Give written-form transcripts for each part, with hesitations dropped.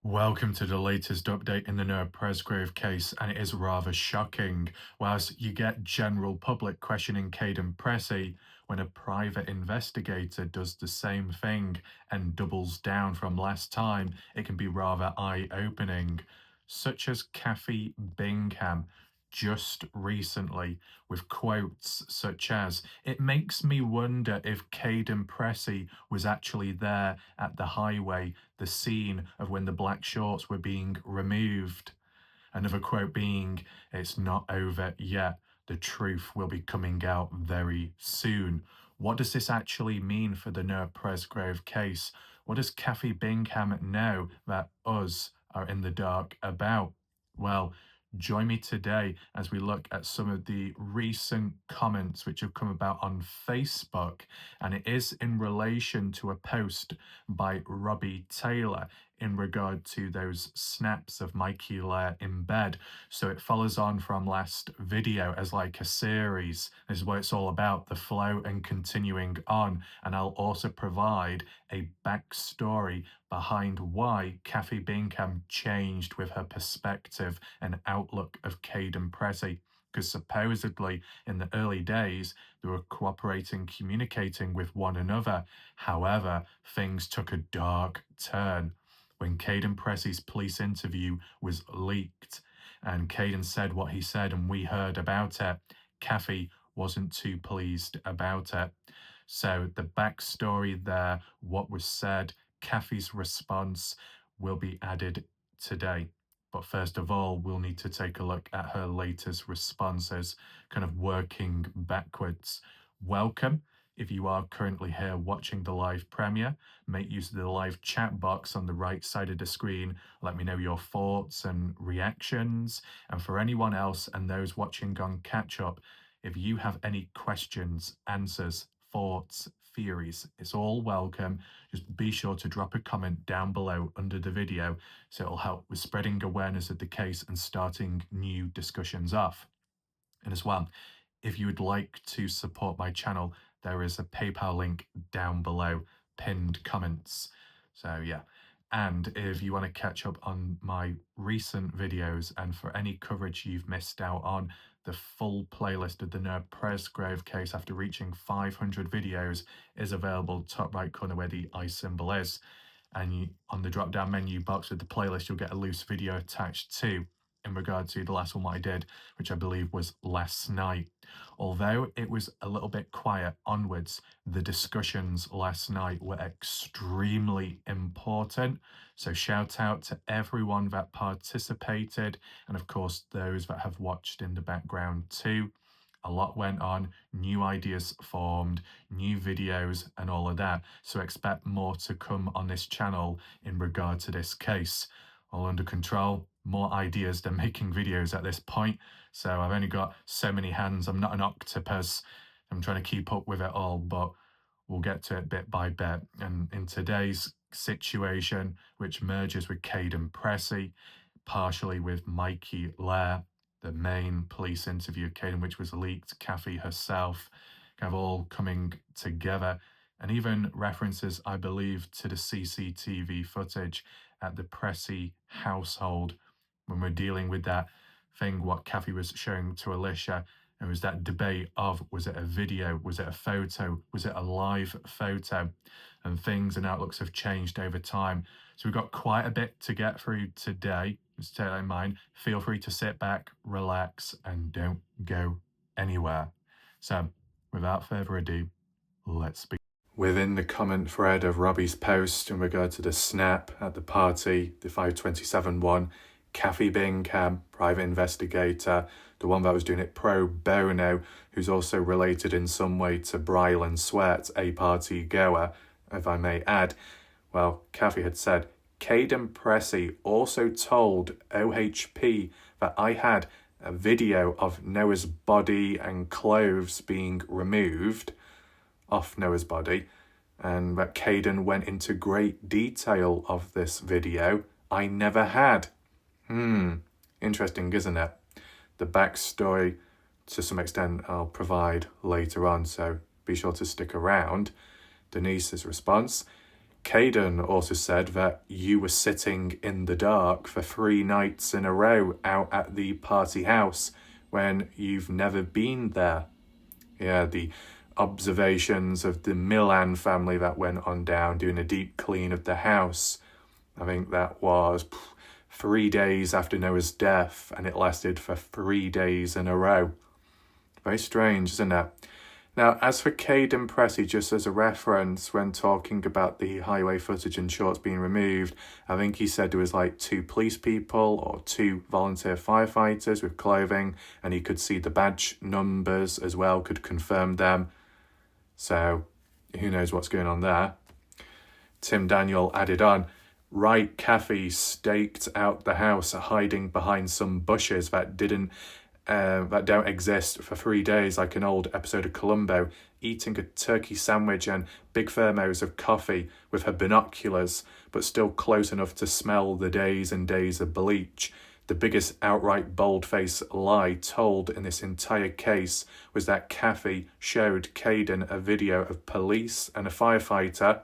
Welcome to the latest update in the Noah Presgrave case, and it is rather shocking. Whilst you get general public questioning Kaden Pressy, when a private investigator does the same thing and doubles down from last time, it can be rather eye-opening. Such as Kathy Bingham just recently, with quotes such as, "It makes me wonder if Kaden Pressy was actually there at the highway, the scene of when the black shorts were being removed." Another quote being, "It's not over yet. The truth will be coming out very soon." What does this actually mean for the Noah Presgrave case? What does Kathy Bingham know that us are in the dark about? Well, join me today as we look at some of the recent comments which have come about on Facebook, and it is in relation to a post by Robbie Taylor in regard to those snaps of Mikey Lair in bed. So it follows on from last video as like a series. This is what it's all about, the flow and continuing on. And I'll also provide a backstory behind why Kathy Bingham changed with her perspective and outlook of Kaden Pressy. Because supposedly in the early days, they were cooperating, communicating with one another. However, things took a dark turn when Kaden Pressy's police interview was leaked. And Kaden said what he said, and we heard about it. Kathy wasn't too pleased about it. So the backstory there, what was said, Kathy's response will be added today. But first of all, we'll need to take a look at her latest responses, kind of working backwards. Welcome. If you are currently here watching the live premiere, make use of the live chat box on the right side of the screen. Let me know your thoughts and reactions. And for anyone else and those watching on catch up, if you have any questions, answers, thoughts, theories, it's all welcome. Just be sure to drop a comment down below under the video so it'll help with spreading awareness of the case and starting new discussions off. And as well, if you would like to support my channel, there is a PayPal link down below, pinned comments. So yeah. And if you want to catch up on my recent videos and for any coverage you've missed out on, the full playlist of the Noah Presgrave case after reaching 500 videos is available top right corner where the I symbol is. And on the drop down menu box of the playlist, you'll get a loose video attached too, in regard to the last one what I did, which I believe was last night. Although it was a little bit quiet onwards, the discussions last night were extremely important. So shout out to everyone that participated, and of course those that have watched in the background too. A lot went on, new ideas formed, new videos and all of that. So expect more to come on this channel in regard to this case. All under control, more ideas than making videos at this point. So I've only got so many hands. I'm not an octopus. I'm trying to keep up with it all, but we'll get to it bit by bit. And in today's situation, which merges with Kaden Pressy, partially with Mikey Lair, the main police interview of Kaden, which was leaked, Kathy herself, kind of all coming together, and even references, I believe, to the CCTV footage at the Pressy household when we're dealing with that thing, what Kathy was showing to Alicia. It was that debate of, was it a video, was it a photo, was it a live photo? And things and outlooks have changed over time. So we've got quite a bit to get through today. Just take that in mind. Feel free to sit back, relax, and don't go anywhere. So without further ado, let's begin. Within the comment thread of Robbie's post in regard to the snap at the party, the 527 one, Kathy Bingham, private investigator, the one that was doing it pro bono, who's also related in some way to Brylan Sweat, a party goer, if I may add. Well, Kathy had said, Kaden Pressy also told OHP that I had a video of Noah's body and clothes being removed off Noah's body, and that Kaden went into great detail of this video. I never had. Interesting, isn't it? The backstory, to some extent, I'll provide later on, so be sure to stick around. Denise's response. Kaden also said that you were sitting in the dark for 3 nights in a row out at the party house when you've never been there. Yeah, the observations of the Milan family that went on down doing a deep clean of the house. I think that was 3 days after Noah's death, and it lasted for 3 days in a row. Very strange, isn't it? Now, as for Kaden Pressy, just as a reference, when talking about the highway footage and shorts being removed, I think he said there was like 2 police people or 2 volunteer firefighters with clothing, and he could see the badge numbers as well, could confirm them. So, who knows what's going on there. Tim Daniel added on, Wright Caffey staked out the house, hiding behind some bushes that don't exist for 3 days, like an old episode of Columbo, eating a turkey sandwich and big thermos of coffee with her binoculars, but still close enough to smell the days and days of bleach. The biggest outright bold-faced lie told in this entire case was that Caffey showed Kaden a video of police and a firefighter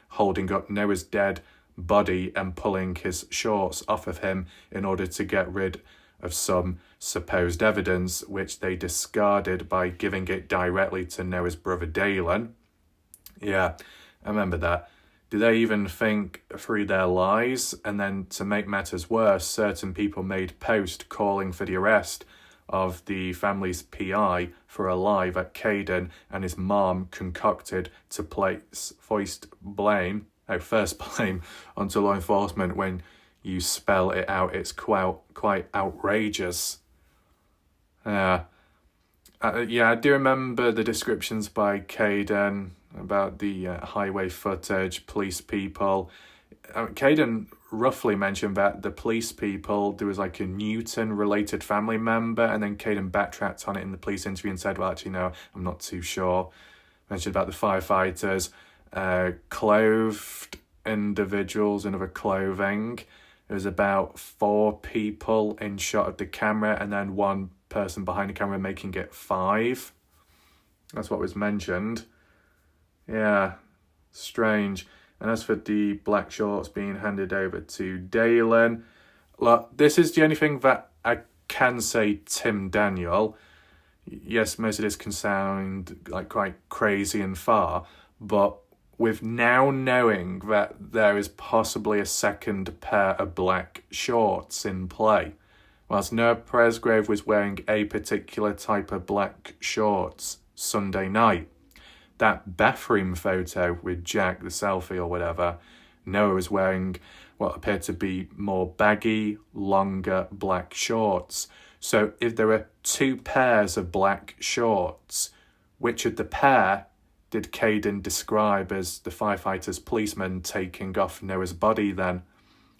holding up Noah's dead body and pulling his shorts off of him in order to get rid of some supposed evidence, which they discarded by giving it directly to Noah's brother Dalen. Yeah, I remember that. Did they even think through their lies? And then to make matters worse, certain people made posts calling for the arrest of the family's PI for a lie that Kaden and his mom concocted to first blame onto law enforcement. When you spell it out, it's quite outrageous. I do remember the descriptions by Kaden about the highway footage, police people. Kaden roughly mentioned that the police people, there was like a Newton-related family member, and then Kaden backtracked on it in the police interview and said, well, actually, no, I'm not too sure. Mentioned about the firefighters, clothed individuals in other clothing. There was about 4 people in shot of the camera, and then 1 person behind the camera, making it 5. That's what was mentioned. Yeah, strange. And as for the black shorts being handed over to Dalen, look, this is the only thing that I can say Tim Daniel. Yes, most of this can sound like quite crazy and far, but with now knowing that there is possibly a second pair of black shorts in play, whilst Noah Presgrave was wearing a particular type of black shorts Sunday night, that bathroom photo with Jack, the selfie or whatever, Noah was wearing what appeared to be more baggy, longer black shorts. So if there are 2 pairs of black shorts, which of the pair did Kaden describe as the firefighters' policeman taking off Noah's body then?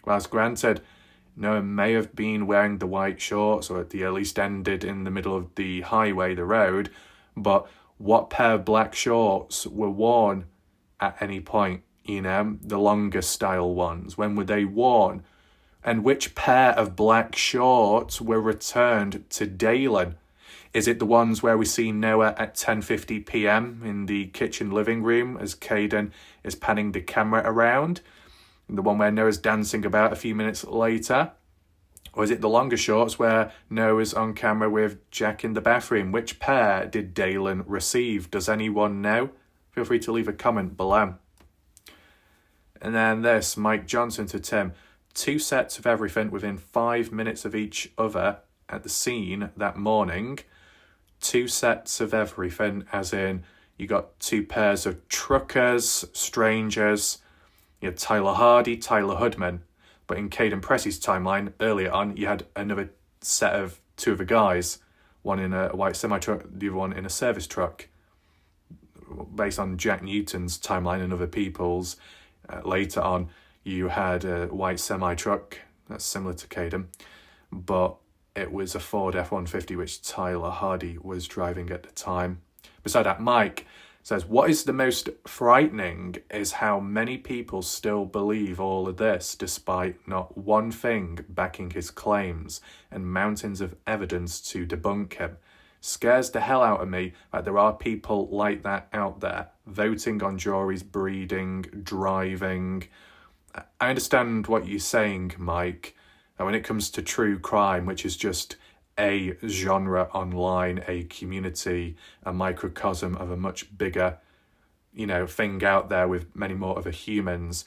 Whilst granted, Noah may have been wearing the white shorts, or at the least ended in the middle of the highway, the road, but what pair of black shorts were worn at any point, the longer style ones? When were they worn? And which pair of black shorts were returned to Dalen? Is it the ones where we see Noah at 10:50 p.m. in the kitchen living room as Kaden is panning the camera around? The one where Noah's dancing about a few minutes later? Or is it the longer shorts where Noah's on camera with Jack in the bathroom? Which pair did Dalen receive? Does anyone know? Feel free to leave a comment below. And then this, Mike Johnson to Tim. 2 sets of everything within 5 minutes of each other at the scene that morning. 2 sets of everything, as in you got 2 pairs of truckers, strangers. You had Tyler Hardy, Tyler Hoodman. But in Kaden Pressy's timeline, earlier on, you had another set of 2 other guys. One in a white semi-truck, the other one in a service truck. Based on Jack Newton's timeline and other people's. Later on, you had a white semi-truck, that's similar to Kaden, but it was a Ford F-150 which Tyler Hardy was driving at the time. Beside that, Mike says, what is the most frightening is how many people still believe all of this, despite not one thing backing his claims and mountains of evidence to debunk him. scares the hell out of me that there are people like that out there, voting on juries, breeding, driving. I understand what you're saying, Mike, when it comes to true crime, which is just a genre online, a community, a microcosm of a much bigger, thing out there with many more other humans.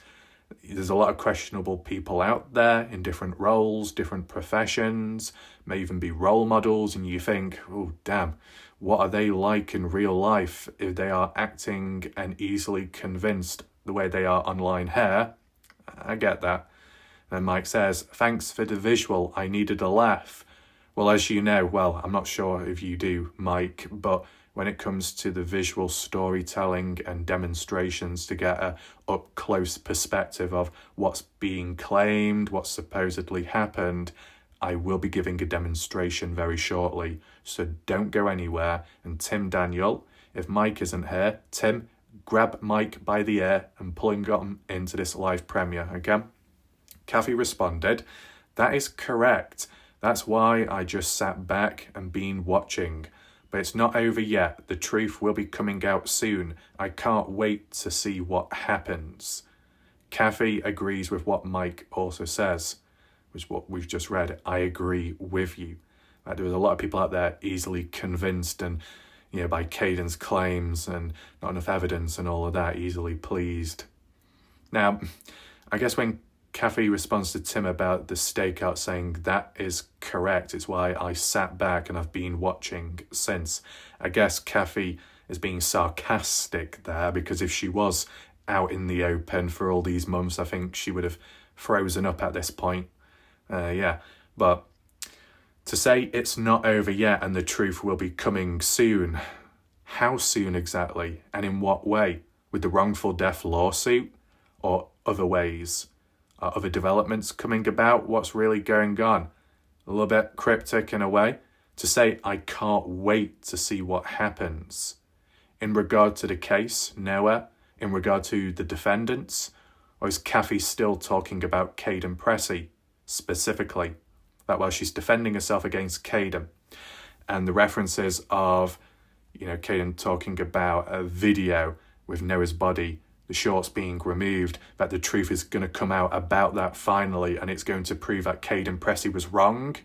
There's a lot of questionable people out there in different roles, different professions, may even be role models, and you think, oh, damn, what are they like in real life if they are acting and easily convinced the way they are online here? I get that. And Mike says, thanks for the visual, I needed a laugh. Well, as you know, I'm not sure if you do, Mike, but when it comes to the visual storytelling and demonstrations to get a up-close perspective of what's being claimed, what supposedly happened, I will be giving a demonstration very shortly. So don't go anywhere. And Tim Daniel, if Mike isn't here, Tim, grab Mike by the ear and pull him into this live premiere, okay? Kathy responded, that is correct. That's why I just sat back and been watching. But it's not over yet. The truth will be coming out soon. I can't wait to see what happens. Kathy agrees with what Mike also says, which is what we've just read. I agree with you. There was a lot of people out there easily convinced and, by Kaden's claims and not enough evidence and all of that, easily pleased. Now, I guess when Kathy responds to Tim about the stakeout, saying that is correct, it's why I sat back and I've been watching since. I guess Kathy is being sarcastic there, because if she was out in the open for all these months, I think she would have frozen up at this point. But to say it's not over yet and the truth will be coming soon, how soon exactly and in what way? With the wrongful death lawsuit or other ways? Other developments coming about? What's really going on? A little bit cryptic in a way. To say, I can't wait to see what happens. In regard to the case, Noah, in regard to the defendants, or is Kathy still talking about Kaden Pressy specifically? That while she's defending herself against Kaden, and the references of, Kaden talking about a video with Noah's body, the shorts being removed, that the truth is going to come out about that finally, and it's going to prove that Kaden Pressy was wrong.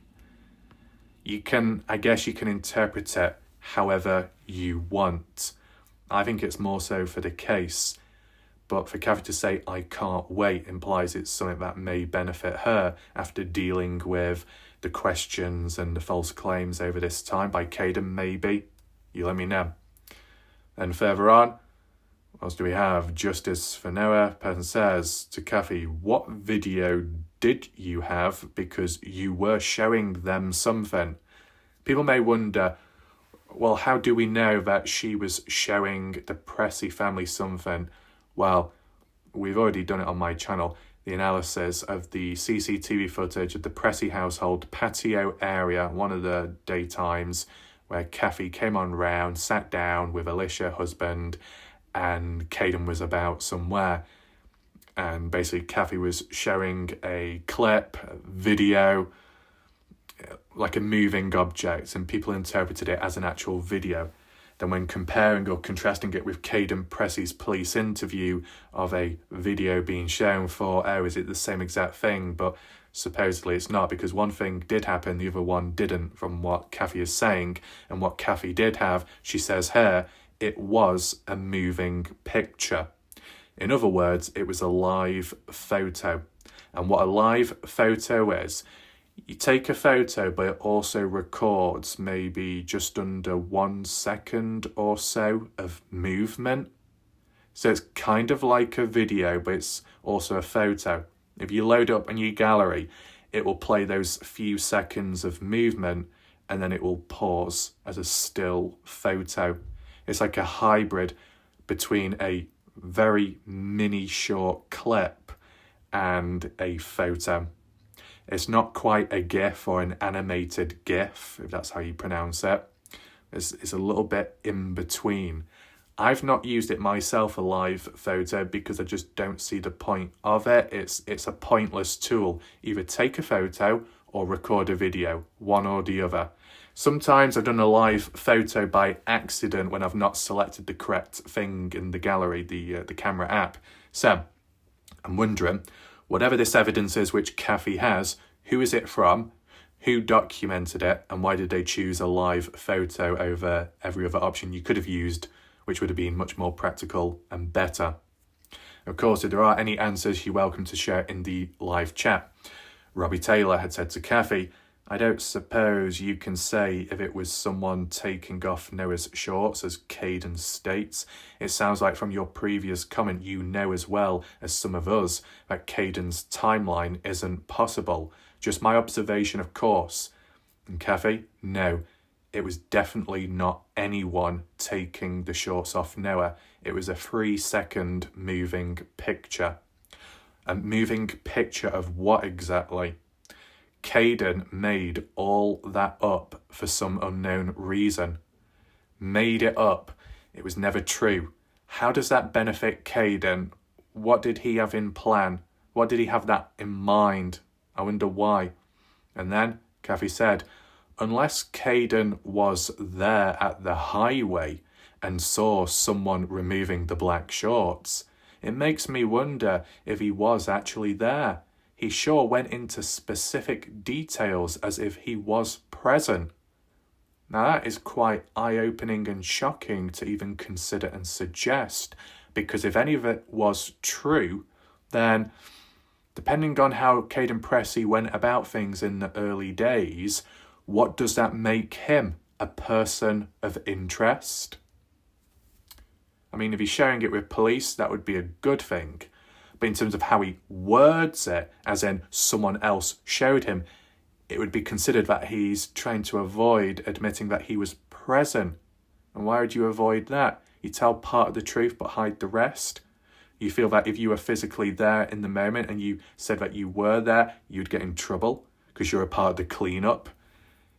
I guess you can interpret it however you want. I think it's more so for the case, but for Kathy to say, I can't wait, implies it's something that may benefit her after dealing with the questions and the false claims over this time by Kaden, maybe. You let me know. And further on, what else do we have? Justice for Noah. Person says to Kathy, what video did you have? Because you were showing them something. People may wonder, well, how do we know that she was showing the Pressy family something? Well, we've already done it on my channel. The analysis of the CCTV footage of the Pressy household patio area, one of the daytimes, where Kathy came on round, sat down with Alicia, husband, and Kaden was about somewhere. And basically Kathy was showing a clip, a video, like a moving object, and people interpreted it as an actual video. Then when comparing or contrasting it with Kaden Pressy's police interview of a video being shown for, is it the same exact thing? But supposedly it's not, because one thing did happen, the other one didn't, from what Kathy is saying. And what Kathy did have, she says here, it was a moving picture. In other words, it was a live photo. And what a live photo is, you take a photo, but it also records maybe just under 1 second or so of movement. So it's kind of like a video, but it's also a photo. If you load it up in your gallery, it will play those few seconds of movement, and then it will pause as a still photo. It's like a hybrid between a very mini short clip and a photo. It's not quite a GIF or an animated GIF, if that's how you pronounce it. It's a little bit in between. I've not used it myself, a live photo, because I just don't see the point of it. It's a pointless tool. Either take a photo or record a video, one or the other. Sometimes I've done a live photo by accident when I've not selected the correct thing in the gallery, the camera app. So I'm wondering, whatever this evidence is which Kathy has, who is it from, who documented it, and why did they choose a live photo over every other option you could have used, which would have been much more practical and better? Of course, if there are any answers, you're welcome to share in the live chat. Robbie Taylor had said to Kathy, I don't suppose you can say if it was someone taking off Noah's shorts, as Kaden states. It sounds like from your previous comment you know as well as some of us that Kaden's timeline isn't possible. Just my observation, of course. And Kathy, no, it was definitely not anyone taking the shorts off Noah. It was a 3-second moving picture. A moving picture of what exactly? Kaden made all that up for some unknown reason. Made it up. It was never true. How does that benefit Kaden? What did he have in plan? What did he have that in mind? I wonder why. And then Kathy said, unless Kaden was there at the highway and saw someone removing the black shorts, it makes me wonder if he was actually there. He sure went into specific details as if he was present. Now that is quite eye-opening and shocking to even consider and suggest, because if any of it was true, then depending on how Kaden Pressy went about things in the early days, what does that make him? A person of interest? I mean, if he's sharing it with police, that would be a good thing. But in terms of how he words it, as in someone else showed him, it would be considered that he's trying to avoid admitting that he was present. And why would you avoid that? You tell part of the truth but hide the rest. You feel that if you were physically there in the moment and you said that you were there, you'd get in trouble because you're a part of the cleanup.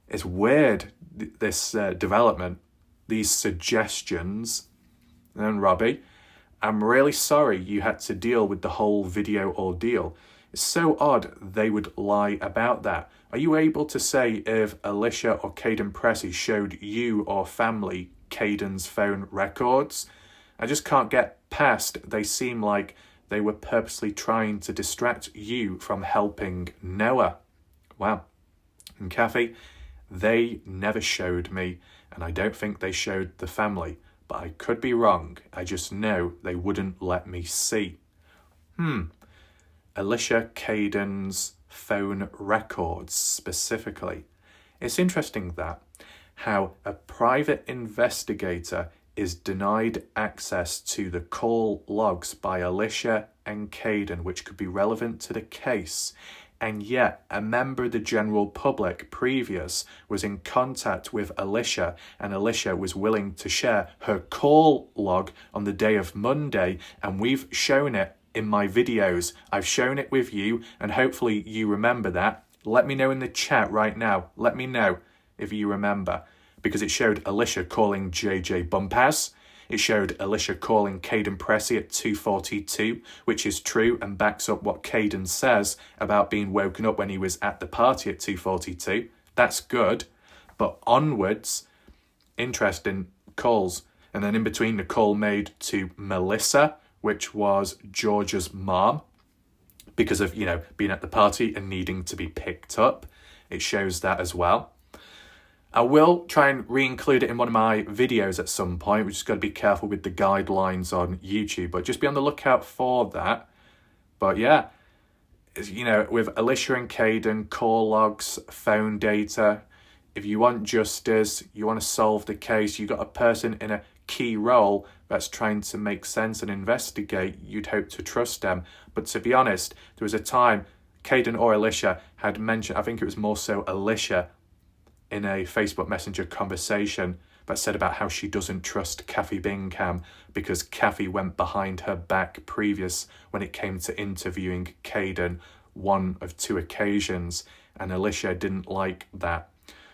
It's weird, this development, these suggestions. And then Robbie, I'm really sorry you had to deal with the whole video ordeal. It's so odd they would lie about that. Are you able to say if Alicia or Kaden Pressy showed you or family Kaden's phone records? I just can't get past they seem like they were purposely trying to distract you from helping Noah. Wow. And Kathy, they never showed me, and I don't think they showed the family. But I could be wrong. I just know they wouldn't let me see. Alicia Kaden's phone records specifically. It's interesting that how a private investigator is denied access to the call logs by Alicia and Kaden, which could be relevant to the case. And yet, a member of the general public previous was in contact with Alicia, and Alicia was willing to share her call log on the day of Monday, and we've shown it in my videos. I've shown it with you, and hopefully you remember that. Let me know in the chat right now. Let me know if you remember, because it showed Alicia calling JJ Bumpaz. It showed Alicia calling Kaden Pressy at 2:42, which is true and backs up what Kaden says about being woken up when he was at the party at 2:42. That's good. But onwards, interesting calls. And then in between, the call made to Melissa, which was Georgia's mom, because of, being at the party and needing to be picked up. It shows that as well. I will try and re-include it in one of my videos at some point. We've just got to be careful with the guidelines on YouTube, but just be on the lookout for that. But yeah, with Alicia and Kaden, call logs, phone data, if you want justice, you want to solve the case, you got a person in a key role that's trying to make sense and investigate, you'd hope to trust them. But to be honest, there was a time Kaden or Alicia had mentioned, I think it was more so Alicia, in a Facebook Messenger conversation that said about how she doesn't trust Kathy Bingham because Kathy went behind her back previous when it came to interviewing Kaden one of 2 occasions, and Alicia didn't like that.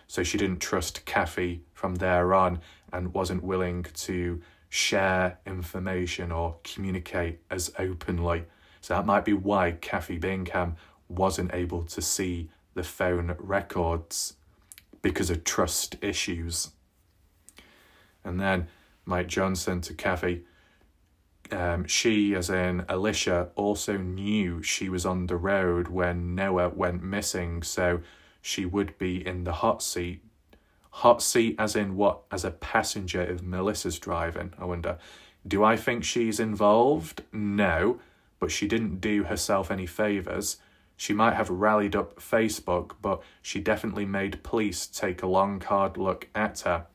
So she didn't trust Kathy from there on and wasn't willing to share information or communicate as openly. So that might be why Kathy Bingham wasn't able to see the phone records because of trust issues. And then Mike Johnson to Kathy, she, as in Alicia, also knew she was on the road when Noah went missing, so she would be in the hot seat. Hot seat as in what? As a passenger if Melissa's driving, I wonder. Do I think she's involved? No, but she didn't do herself any favours. She might have rallied up Facebook, but she definitely made police take a long, hard look at her.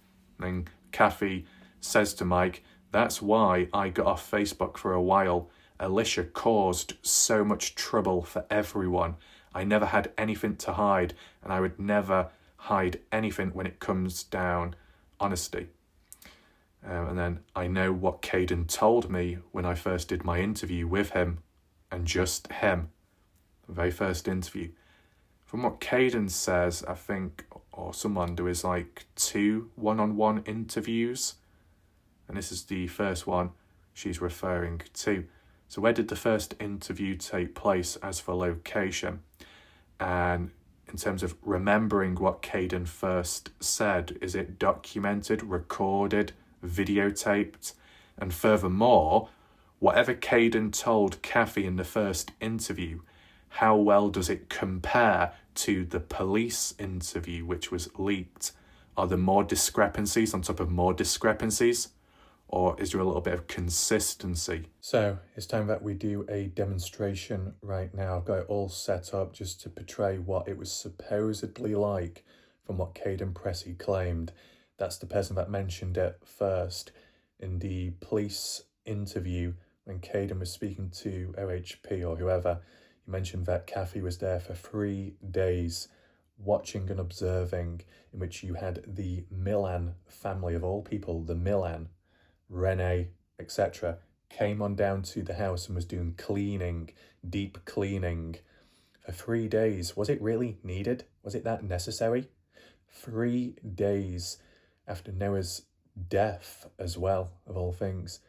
And Kathy says to Mike, "That's why I got off Facebook for a while. Alicia caused so much trouble for everyone. I never had anything to hide, and I would never hide anything when it comes down honesty." And then I know what Kaden told me when I first did my interview with him, and just him. The very first interview. From what Kaden says, I think, or someone, there was like 2 one-on-one interviews. And this is the first one she's referring to. So where did the first interview take place as for location? And in terms of remembering what Kaden first said, is it documented, recorded, videotaped? And furthermore, whatever Kaden told Kathy in the first interview, how well does it compare to the police interview which was leaked? Are there more discrepancies on top of more discrepancies? Or is there a little bit of consistency? So it's time that we do a demonstration right now. I've got it all set up just to portray what it was supposedly like from what Kaden Pressy claimed. That's the person that mentioned it first in the police interview when Kaden was speaking to OHP or whoever. He mentioned that Kathy was there for 3 days watching and observing, in which you had the Milan family of all people, the Milan, Renee, etc., came on down to the house and was doing cleaning, deep cleaning for 3 days. Was it really needed? Was it that necessary? 3 days after Noah's death as well, of all things.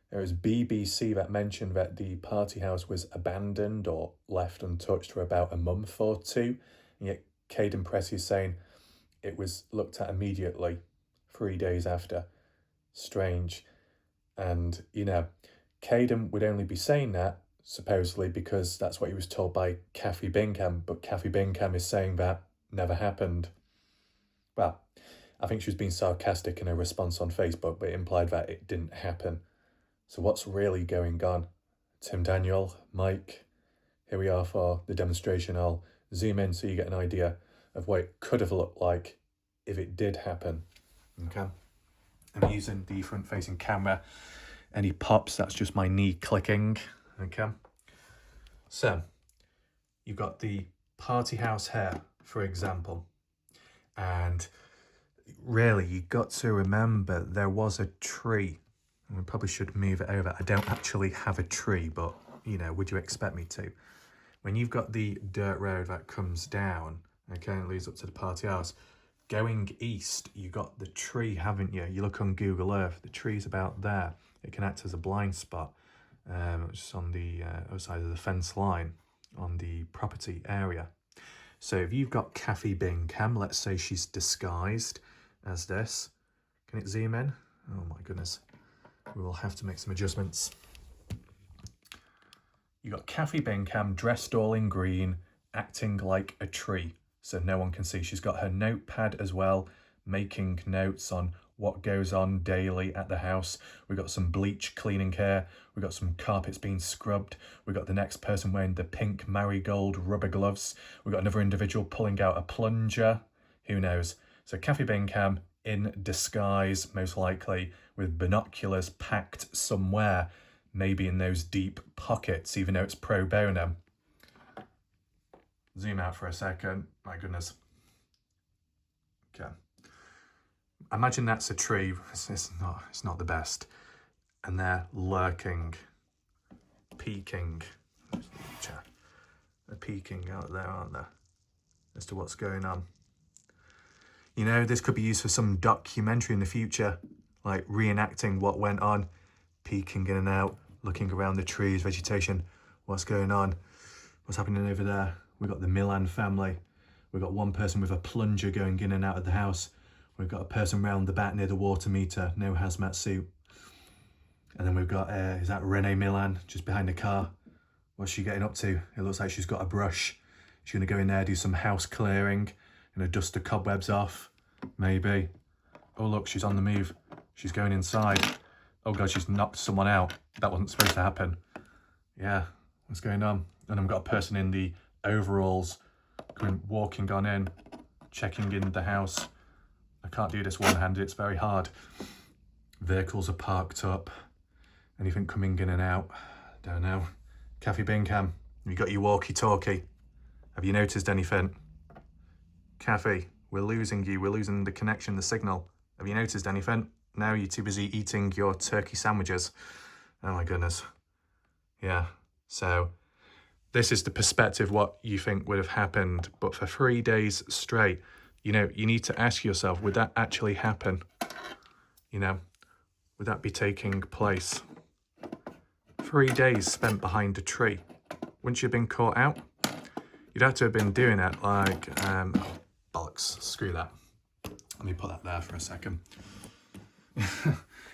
There was BBC that mentioned that the party house was abandoned or left untouched for about a month or 2, and yet Kaden Pressy is saying it was looked at immediately 3 days after. Strange. And, Kaden would only be saying that, supposedly, because that's what he was told by Kathy Bingham, but Kathy Bingham is saying that never happened. Well, I think she was being sarcastic in her response on Facebook, but it implied that it didn't happen. So what's really going on? Tim Daniel, Mike, here we are for the demonstration. I'll zoom in so you get an idea of what it could have looked like if it did happen. Okay. I'm using the front-facing camera. Any pops, that's just my knee clicking. Okay. So, you've got the party house here, for example. And really, you got to remember there was a tree. We probably should move it over. I don't actually have a tree, but, would you expect me to? When you've got the dirt road that comes down, okay, and leads up to the party house, going east, you got the tree, haven't you? You look on Google Earth, the tree's about there. It can act as a blind spot, which is on the other side of the fence line on the property area. So if you've got Kathy Bingham, let's say she's disguised as this. Can it zoom in? Oh my goodness. We will have to make some adjustments. You got Kathy Bingham dressed all in green, acting like a tree, so no one can see. She's got her notepad as well, making notes on what goes on daily at the house. We've got some bleach cleaning here. We've got some carpets being scrubbed. We've got the next person wearing the pink marigold rubber gloves. We've got another individual pulling out a plunger. Who knows? So Kathy Bingham in disguise, most likely, with binoculars packed somewhere, maybe in those deep pockets, even though it's pro bono. Zoom out for a second. My goodness. Okay. Imagine that's a tree. It's not the best. And they're lurking, peeking. They're peeking out there, aren't they? As to what's going on. This could be used for some documentary in the future, like reenacting what went on, peeking in and out, looking around the trees, vegetation, what's going on, what's happening over there. We've got the Milan family. We've got one person with a plunger going in and out of the house. We've got a person round the back near the water meter, no hazmat suit. And then we've got, is that Renee Milan, just behind the car? What's she getting up to? It looks like she's got a brush. She's gonna go in there, do some house clearing, dust the cobwebs off, maybe. Oh look, she's on the move. She's going inside. Oh God, she's knocked someone out. That wasn't supposed to happen. Yeah, what's going on? And I've got a person in the overalls walking on in, checking in the house. I can't do this one-handed, it's very hard. Vehicles are parked up. Anything coming in and out? Don't know. Kathy Bingham, have you got your walkie-talkie? Have you noticed anything? Kathy, we're losing you. We're losing the connection, the signal. Have you noticed anything? No, you're too busy eating your turkey sandwiches. Oh my goodness. Yeah, so this is the perspective what you think would have happened, but for 3 days straight, you need to ask yourself, would that actually happen? Would that be taking place? 3 days spent behind a tree. Wouldn't you have been caught out? You'd have to have been doing it like, bollocks, screw that. Let me put that there for a second.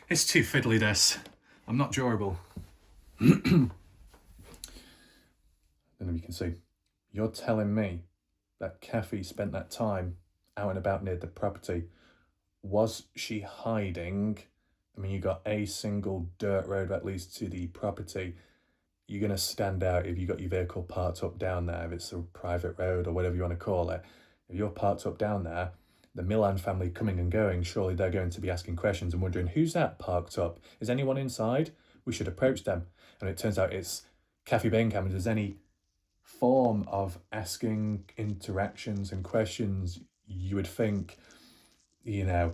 It's too fiddly, this. I'm not durable. Then you can see, you're telling me that Kathy spent that time out and about near the property. Was she hiding? I mean, you got a single dirt road that leads to the property. You're going to stand out if you got your vehicle parked up down there, if it's a private road or whatever you want to call it. If you're parked up down there, the Milan family coming and going, surely they're going to be asking questions and wondering, who's that parked up? Is anyone inside? We should approach them. And it turns out it's Kathy Bingham. If there's any form of asking interactions and questions, you would think, there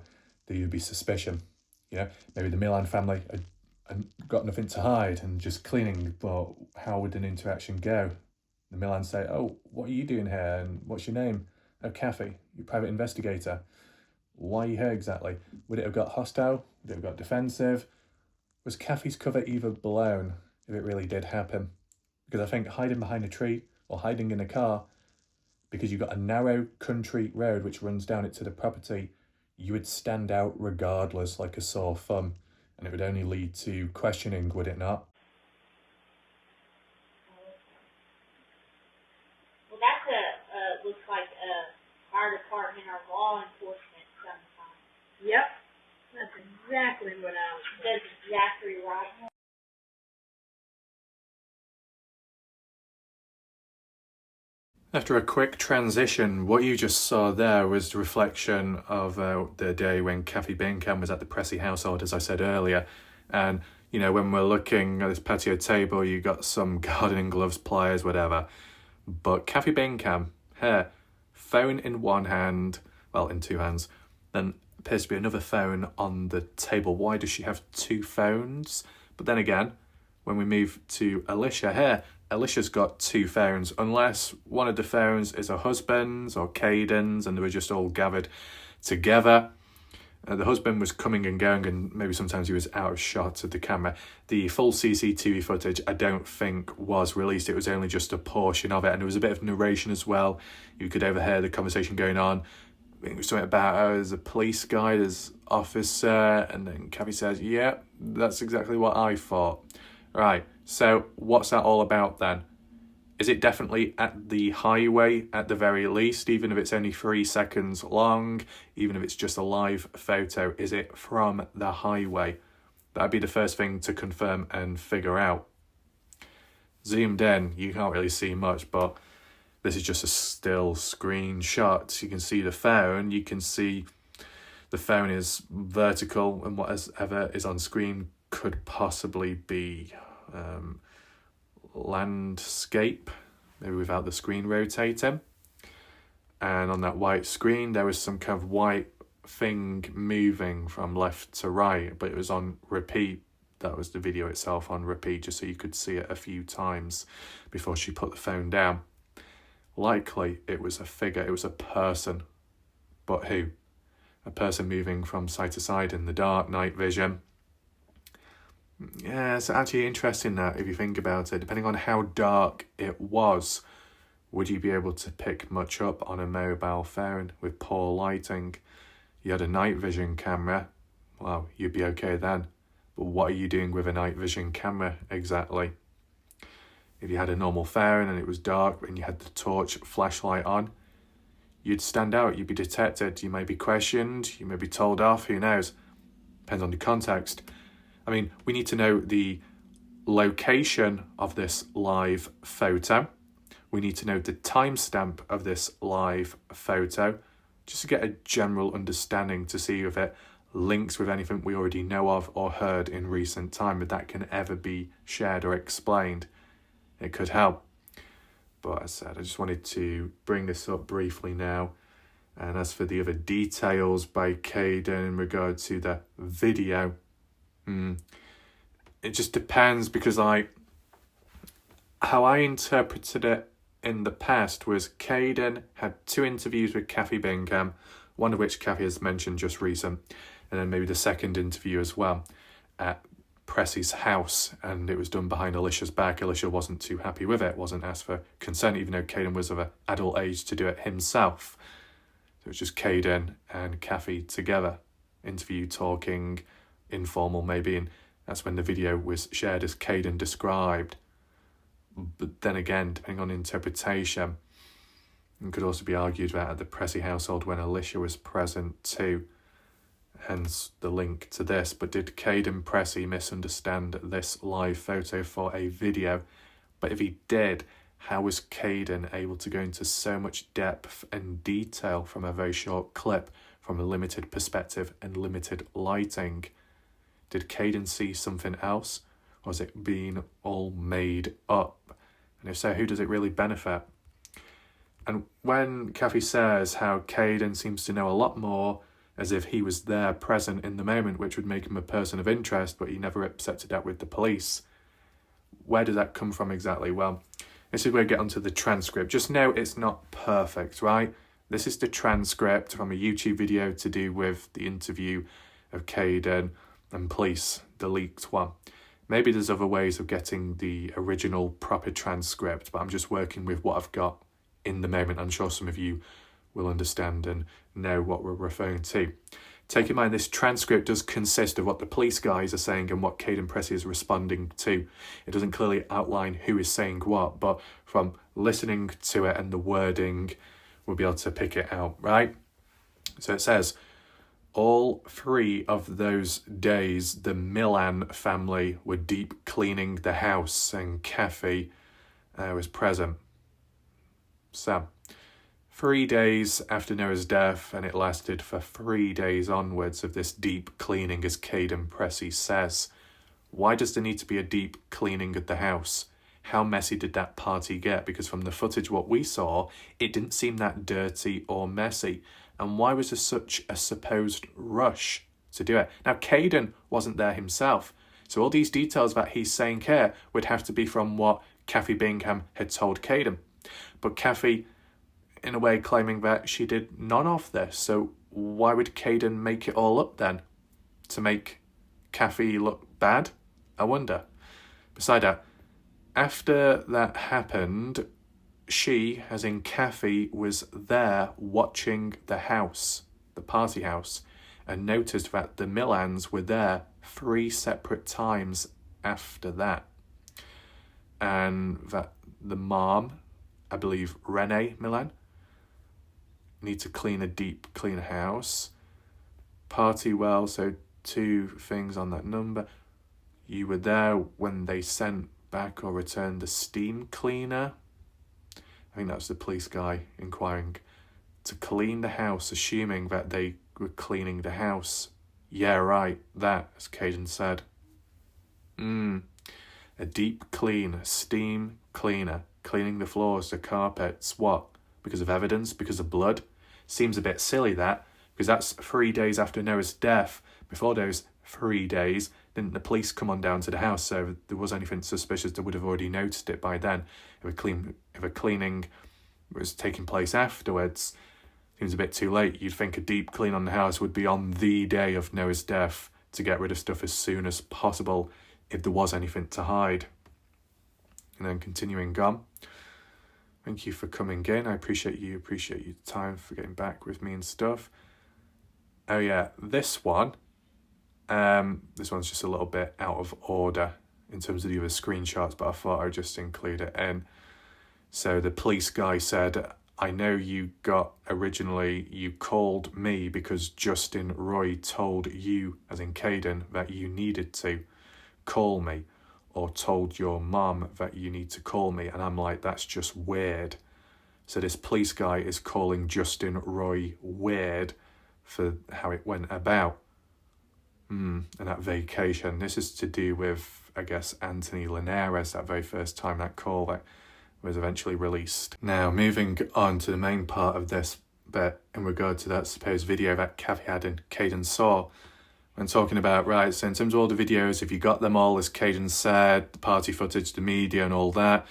would be suspicion. Maybe the Milan family had got nothing to hide and just cleaning, but how would an interaction go? The Milan say, oh, what are you doing here? And what's your name? Oh, Kathy, you're a private investigator. Why are you here exactly? Would it have got hostile? Would it have got defensive? Was Kathy's cover either blown if it really did happen? Because I think hiding behind a tree or hiding in a car, because you've got a narrow country road which runs down it to the property, you would stand out regardless like a sore thumb, and it would only lead to questioning, would it not? Well, that's looks like a fire department or law enforcement sometimes. Yep, that's exactly what I was thinking. That's exactly right. After a quick transition, what you just saw there was the reflection of the day when Kathy Bingham was at the Pressy household, as I said earlier. And, when we're looking at this patio table, you got some gardening gloves, pliers, whatever. But Kathy Bingham, her phone in one hand, well, in two hands, then appears to be another phone on the table. Why does she have two phones? But then again, when we move to Alicia here, Alicia's got two phones, unless one of the phones is her husband's or Kaden's and they were just all gathered together. The husband was coming and going and maybe sometimes he was out of shot of the camera. The full CCTV footage I don't think was released. It was only just a portion of it, and there was a bit of narration as well. You could overhear the conversation going on. It was something about, there's a police guy, there's officer, and then Kathy says, yeah, that's exactly what I thought. Right, so what's that all about then? Is it definitely at the highway at the very least, even if it's only 3 seconds long, even if it's just a live photo? Is it from the highway? That'd be the first thing to confirm and figure out. Zoomed in, you can't really see much, but this is just a still screenshot. You can see the phone, you can see the phone is vertical, and whatever is on screen could possibly be landscape, maybe without the screen rotating. And on that white screen there was some kind of white thing moving from left to right, but it was on repeat. That was the video itself on repeat, just so you could see it a few times before she put the phone down. Likely it was a figure, it was a person, but who? A person moving from side to side in the dark, night vision. Yeah, it's actually interesting that if you think about it, depending on how dark it was, would you be able to pick much up on a mobile phone with poor lighting? You had a night vision camera, well, you'd be okay then. But what are you doing with a night vision camera exactly? If you had a normal phone and it was dark and you had the torch flashlight on, you'd stand out, you'd be detected, you may be questioned, you may be told off, who knows? Depends on the context. I mean, we need to know the location of this live photo. We need to know the timestamp of this live photo, just to get a general understanding to see if it links with anything we already know of or heard in recent time, if that can ever be shared or explained. It could help. But as I said, I just wanted to bring this up briefly now. And as for the other details by Kaden in regard to the video, it just depends, because how I interpreted it in the past was Kaden had 2 interviews with Kathy Bingham, one of which Kathy has mentioned just recent, and then maybe the second interview as well at Pressy's house, and it was done behind Alicia's back. Alicia wasn't too happy with it, wasn't asked for consent, even though Kaden was of an adult age to do it himself. So it was just Kaden and Kathy together, interview, talking, informal maybe, and that's when the video was shared as Kaden described. But then again, depending on interpretation, it could also be argued that at the Pressy household when Alicia was present too, hence the link to this. But did Kaden Pressy misunderstand this live photo for a video? But if he did, how was Kaden able to go into so much depth and detail from a very short clip, from a limited perspective and limited lighting? Did Kaden see something else? Or was it being all made up? And if so, who does it really benefit? And when Kathy says how Kaden seems to know a lot more, as if he was there present in the moment, which would make him a person of interest, but he never accepted that with the police, where does that come from exactly? Well, this is where we get onto the transcript. Just know it's not perfect, right? This is the transcript from a YouTube video to do with the interview of Kaden and police, the leaked one. Maybe there's other ways of getting the original proper transcript, but I'm just working with what I've got in the moment. I'm sure some of you will understand and know what we're referring to. Take in mind, this transcript does consist of what the police guys are saying and what Kaden Pressy is responding to. It doesn't clearly outline who is saying what, but from listening to it and the wording, we'll be able to pick it out, right? So it says, all 3 of those days, the Milan family were deep cleaning the house and Kathy was present. So, 3 days after Noah's death, and it lasted for 3 days onwards of this deep cleaning, as Kaden Pressy says. Why does there need to be a deep cleaning of the house? How messy did that party get? Because from the footage, what we saw, it didn't seem that dirty or messy. And why was there such a supposed rush to do it? Now, Kaden wasn't there himself. So all these details that he's saying here would have to be from what Kathy Bingham had told Kaden. But Kathy, in a way, claiming that she did none of this. So why would Kaden make it all up then? To make Kathy look bad? I wonder. Beside that, after that happened, she, as in Kathy, was there watching the house, the party house, and noticed that the Milans were there 3 separate times after that. And that the mom, I believe Renee Milan, need to clean a deep clean house. Party well, so 2 things on that number. You were there when they sent back or returned the steam cleaner. I think that's the police guy inquiring. To clean the house, assuming that they were cleaning the house. Yeah, right, that, as Kaden said. A deep clean, a steam cleaner, cleaning the floors, the carpets. What? Because of evidence? Because of blood? Seems a bit silly, that, because that's 3 days after Noah's death. Before those 3 days, didn't the police come on down to the house? So if there was anything suspicious, they would have already noticed it by then. If a cleaning was taking place afterwards, seems a bit too late. You'd think a deep clean on the house would be on the day of Noah's death to get rid of stuff as soon as possible if there was anything to hide. And then continuing on. Thank you for coming in. I appreciate your time for getting back with me and stuff. Oh yeah, this one's just a little bit out of order in terms of the other screenshots, but I thought I'd just include it in. So the police guy said, I know you called me because Justin Roy told you, as in Kaden, that you needed to call me, or told your mom that you need to call me. And I'm like, that's just weird. So this police guy is calling Justin Roy weird for how it went about. And that vacation. This is to do with, I guess, Anthony Linares, that very first time that call that was eventually released. Now, moving on to the main part of this bit in regard to that supposed video that Kathy had and Kaden saw, when talking about, right, so in terms of all the videos, if you got them all, as Kaden said, the party footage, the media and all that,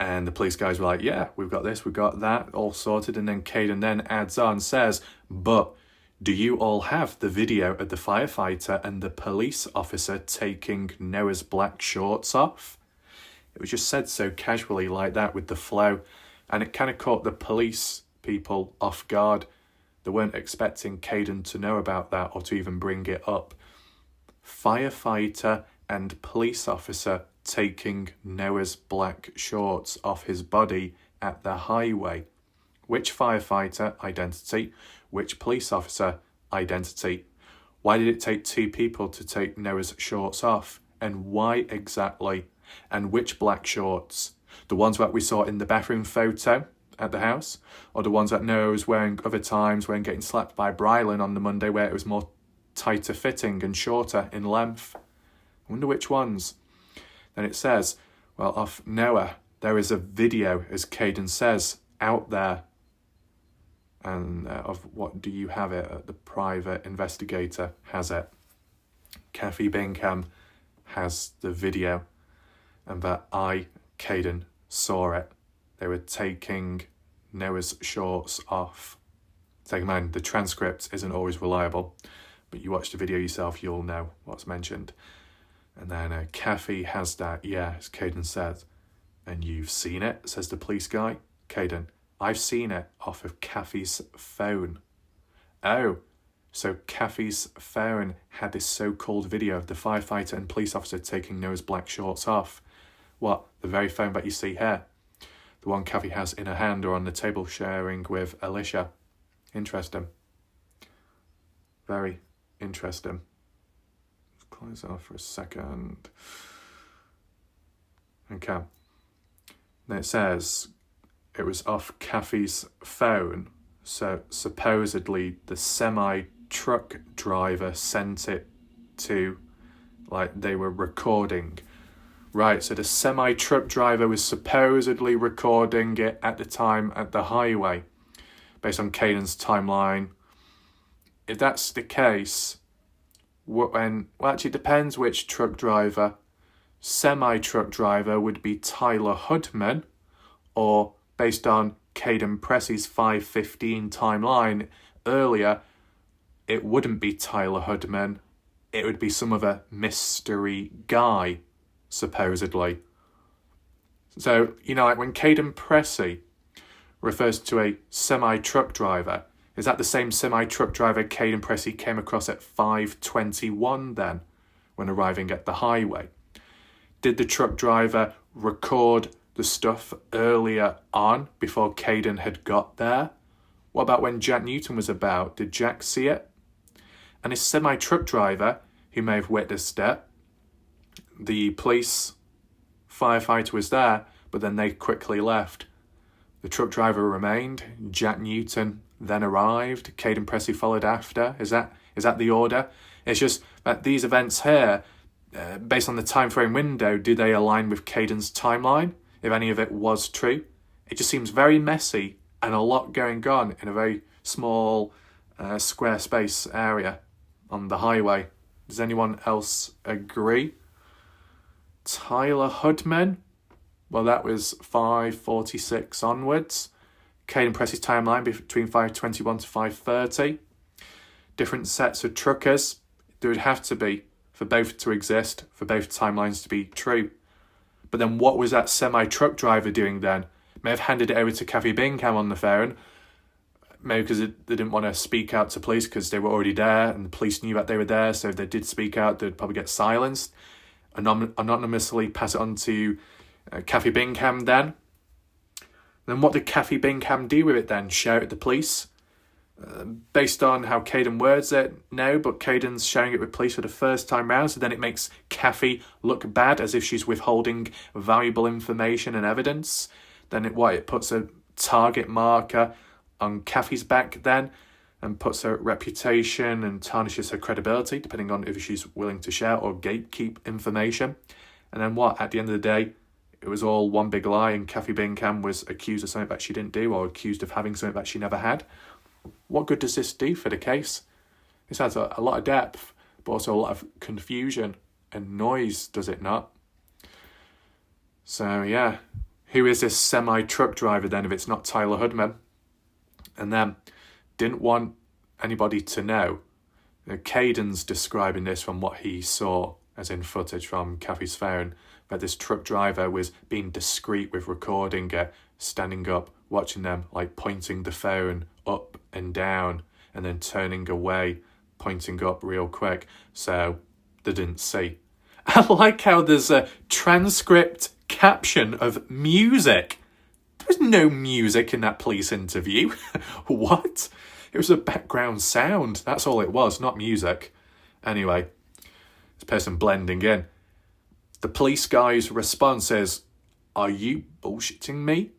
and the police guys were like, yeah, we've got this, we've got that, all sorted, and then Kaden then adds on, says, but do you all have the video of the firefighter and the police officer taking Noah's black shorts off? It was just said so casually like that with the flow, and it kind of caught the police people off guard. They weren't expecting Kaden to know about that or to even bring it up. Firefighter and police officer taking Noah's black shorts off his body at the highway. Which firefighter? Identity. Which police officer? Identity. Why did it take two people to take Noah's shorts off? And why exactly? And which black shorts? The ones that we saw in the bathroom photo at the house? Or the ones that Noah was wearing other times when getting slapped by Brylan on the Monday, where it was more tighter fitting and shorter in length? I wonder which ones. Then it says, well, off Noah, there is a video, as Kaden says, out there. And of what do you have it? The private investigator has it. Kathy Bingham has the video. And that Kaden, saw it. They were taking Noah's shorts off. Take in mind, the transcript isn't always reliable, but you watch the video yourself, you'll know what's mentioned. And then Kathy has that, yeah, as Kaden said. And you've seen it, says the police guy. Kaden, I've seen it off of Kathy's phone. Oh, so Kathy's phone had this so-called video of the firefighter and police officer taking Noah's black shorts off. What? The very phone that you see here? The one Kathy has in her hand or on the table sharing with Alicia. Interesting. Very interesting. Let's close off for a second. Okay. Then it says it was off Kathy's phone. So supposedly the semi-truck driver sent it to, like, they were recording. Right, so the semi-truck driver was supposedly recording it at the time at the highway, based on Kaden's timeline. If that's the case, actually it depends which truck driver. Semi-truck driver would be Tyler Hudman, or based on Kaden Pressy's 5:15 timeline earlier, it wouldn't be Tyler Hudman. It would be some other mystery guy, supposedly. So, like when Kaden Pressy refers to a semi-truck driver, is that the same semi-truck driver Kaden Pressy came across at 5:21 then, when arriving at the highway? Did the truck driver record the stuff earlier on, before Kaden had got there? What about when Jack Newton was about? Did Jack see it? And his semi-truck driver, who may have witnessed it, the police firefighter was there, but then they quickly left. The truck driver remained. Jack Newton then arrived. Kaden Pressy followed after. Is that the order? It's just that these events here, based on the time frame window, do they align with Kaden's timeline? If any of it was true, it just seems very messy and a lot going on in a very small square space area on the highway. Does anyone else agree? Tyler Hudman, well, that was 5:46 onwards. Kaden Pressy's timeline between 5:21 to 5:30. Different sets of truckers. There would have to be, for both to exist, for both timelines to be true. But then what was that semi-truck driver doing then? may have handed it over to Kathy Bingham on the phone, maybe because they didn't want to speak out to police because they were already there and the police knew that they were there, so if they did speak out, they'd probably get silenced. Anonymously pass it on to Kathy Bingham then. Then what did Kathy Bingham do with it then? Share it at the police? Based on how Kaden words it, no, but Kaden's sharing it with police for the first time round, so then it makes Kathy look bad, as if she's withholding valuable information and evidence. Then it puts a target marker on Kathy's back then, and puts her reputation and tarnishes her credibility, depending on if she's willing to share or gatekeep information. And then what? At the end of the day, it was all one big lie, and Kathy Bingham was accused of something that she didn't do, or accused of having something that she never had. What good does this do for the case? This adds a lot of depth, but also a lot of confusion and noise, does it not? So, yeah. Who is this semi-truck driver then if it's not Tyler Hoodman? And then, didn't want anybody to know. Kaden's describing this from what he saw, as in footage from Kathy's phone, that this truck driver was being discreet with recording it, standing up, watching them, like pointing the phone up and down, and then turning away, pointing up real quick, so they didn't see. I like how there's a transcript caption of music. There was no music in that police interview. What? It was a background sound. That's all it was, not music. Anyway, this person blending in. The police guy's response is, "Are you bullshitting me?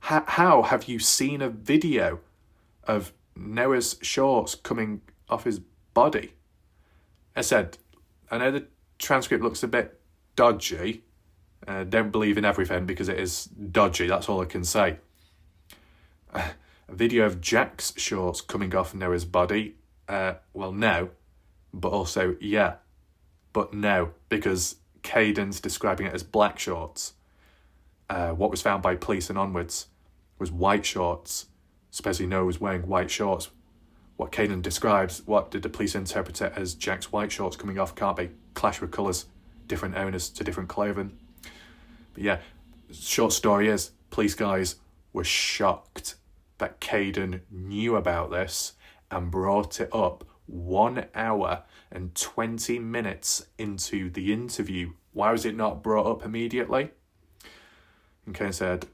How have you seen a video of Noah's shorts coming off his body?" I said, I know the transcript looks a bit dodgy. Don't believe in everything because it is dodgy, that's all I can say. A video of Jack's shorts coming off Noah's body? Well, no. But also, yeah. But no, because Kaden's describing it as black shorts. What was found by police and onwards was white shorts. Supposedly Noah was wearing white shorts. What Kaden describes, what did the police interpret it as Jack's white shorts coming off? Can't be. Clash with colours. Different owners to different clothing. But yeah, short story is, police guys were shocked that Kaden knew about this and brought it up 1 hour and 20 minutes into the interview. Why was it not brought up immediately? And Kaden said,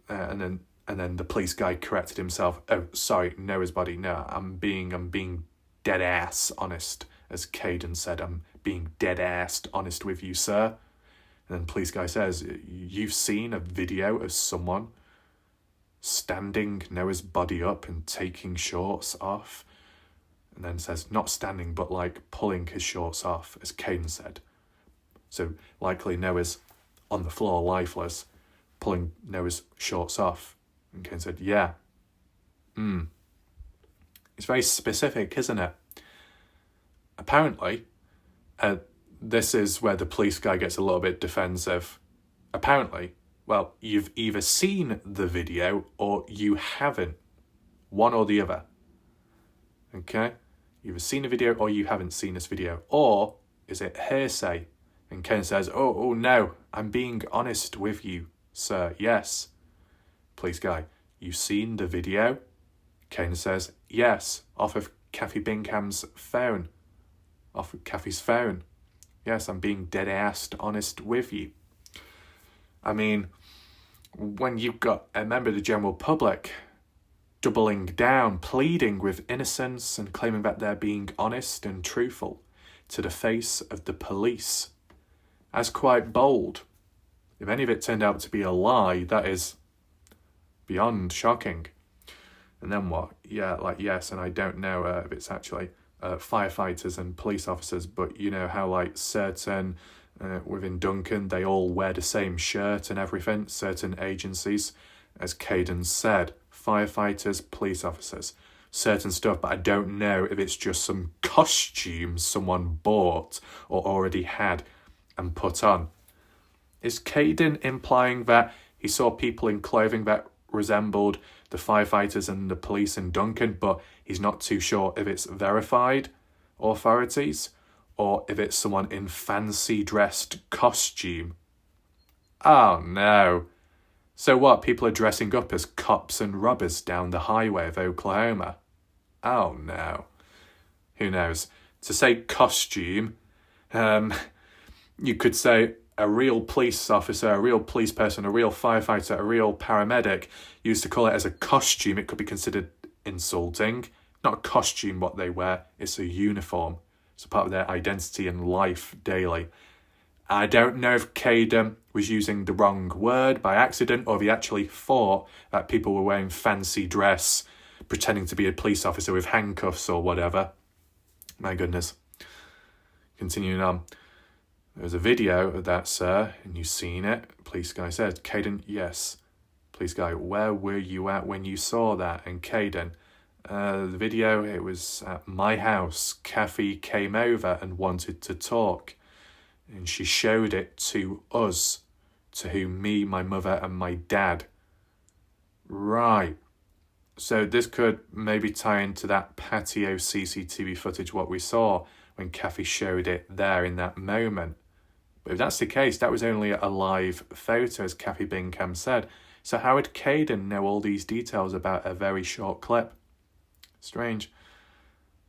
and then the police guy corrected himself. Oh, sorry, Noah's body. No, I'm being dead ass honest, as Kaden said. I'm being dead ass honest with you, sir. And then the police guy says, "You've seen a video of someone standing Noah's body up and taking shorts off?" And then says, not standing, but like pulling his shorts off, as Kaden said. So likely Noah's on the floor, lifeless, pulling Noah's shorts off. And Kaden said, yeah. It's very specific, isn't it? Apparently, this is where the police guy gets a little bit defensive. Apparently, well, you've either seen the video or you haven't. One or the other. Okay? You've either seen a video or you haven't seen this video. Or is it hearsay? And Ken says, oh no, I'm being honest with you, sir. Yes. Police guy, you've seen the video? Ken says, yes, off of Kathy Bingham's phone. Off of Kathy's phone. Yes, I'm being dead-assed honest with you. I mean, when you've got a member of the general public doubling down, pleading with innocence and claiming that they're being honest and truthful to the face of the police, that's quite bold. If any of it turned out to be a lie, that is beyond shocking. And then what? Yeah, like, yes, and I don't know if it's actually firefighters and police officers, but you know how like certain within Duncan, they all wear the same shirt and everything, certain agencies, as Kaden said, firefighters, police officers, certain stuff, but I don't know if it's just some costume someone bought or already had and put on. Is Kaden implying that he saw people in clothing that resembled the firefighters and the police in Duncan, but he's not too sure if it's verified authorities or if it's someone in fancy dressed costume? Oh no. So what? People are dressing up as cops and robbers down the highway of Oklahoma. Oh no. Who knows? To say costume, you could say a real police officer, a real police person, a real firefighter, a real paramedic used to call it as a costume. It could be considered insulting. Not a costume what they wear, it's a uniform. It's a part of their identity and life daily. I don't know if Kaden was using the wrong word by accident or if he actually thought that people were wearing fancy dress, pretending to be a police officer with handcuffs or whatever. My goodness. Continuing on. There was a video of that, sir, and you've seen it. Police guy said, Kaden, yes. Police guy, where were you at when you saw that? And Kaden, the video, it was at my house. Kathy came over and wanted to talk. And she showed it to us, to whom me, my mother, and my dad. Right. So this could maybe tie into that patio CCTV footage, what we saw when Kathy showed it there in that moment. But if that's the case, that was only a live photo, as Kathy Bingham said. So how would Kaden know all these details about a very short clip? Strange.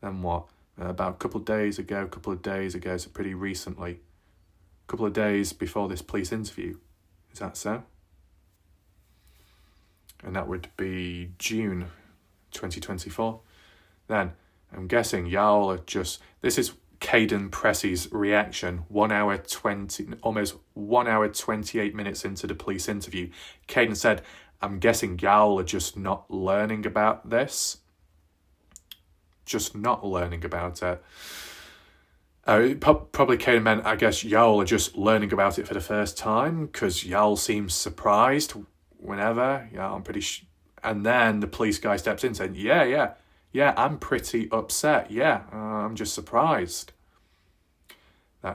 Then what? About a couple of days ago, so pretty recently, a couple of days before this police interview. Is that so? And that would be June 2024. Then, I'm guessing y'all are just... This is Kaden Pressy's reaction, almost 1 hour 28 minutes into the police interview. Kaden said, I'm guessing y'all are just not learning about this. Just not learning about it. Probably Kaden meant, I guess y'all are just learning about it for the first time, because y'all seem surprised whenever. Yeah, I'm pretty And then the police guy steps in saying, yeah, I'm pretty upset. Yeah, I'm just surprised.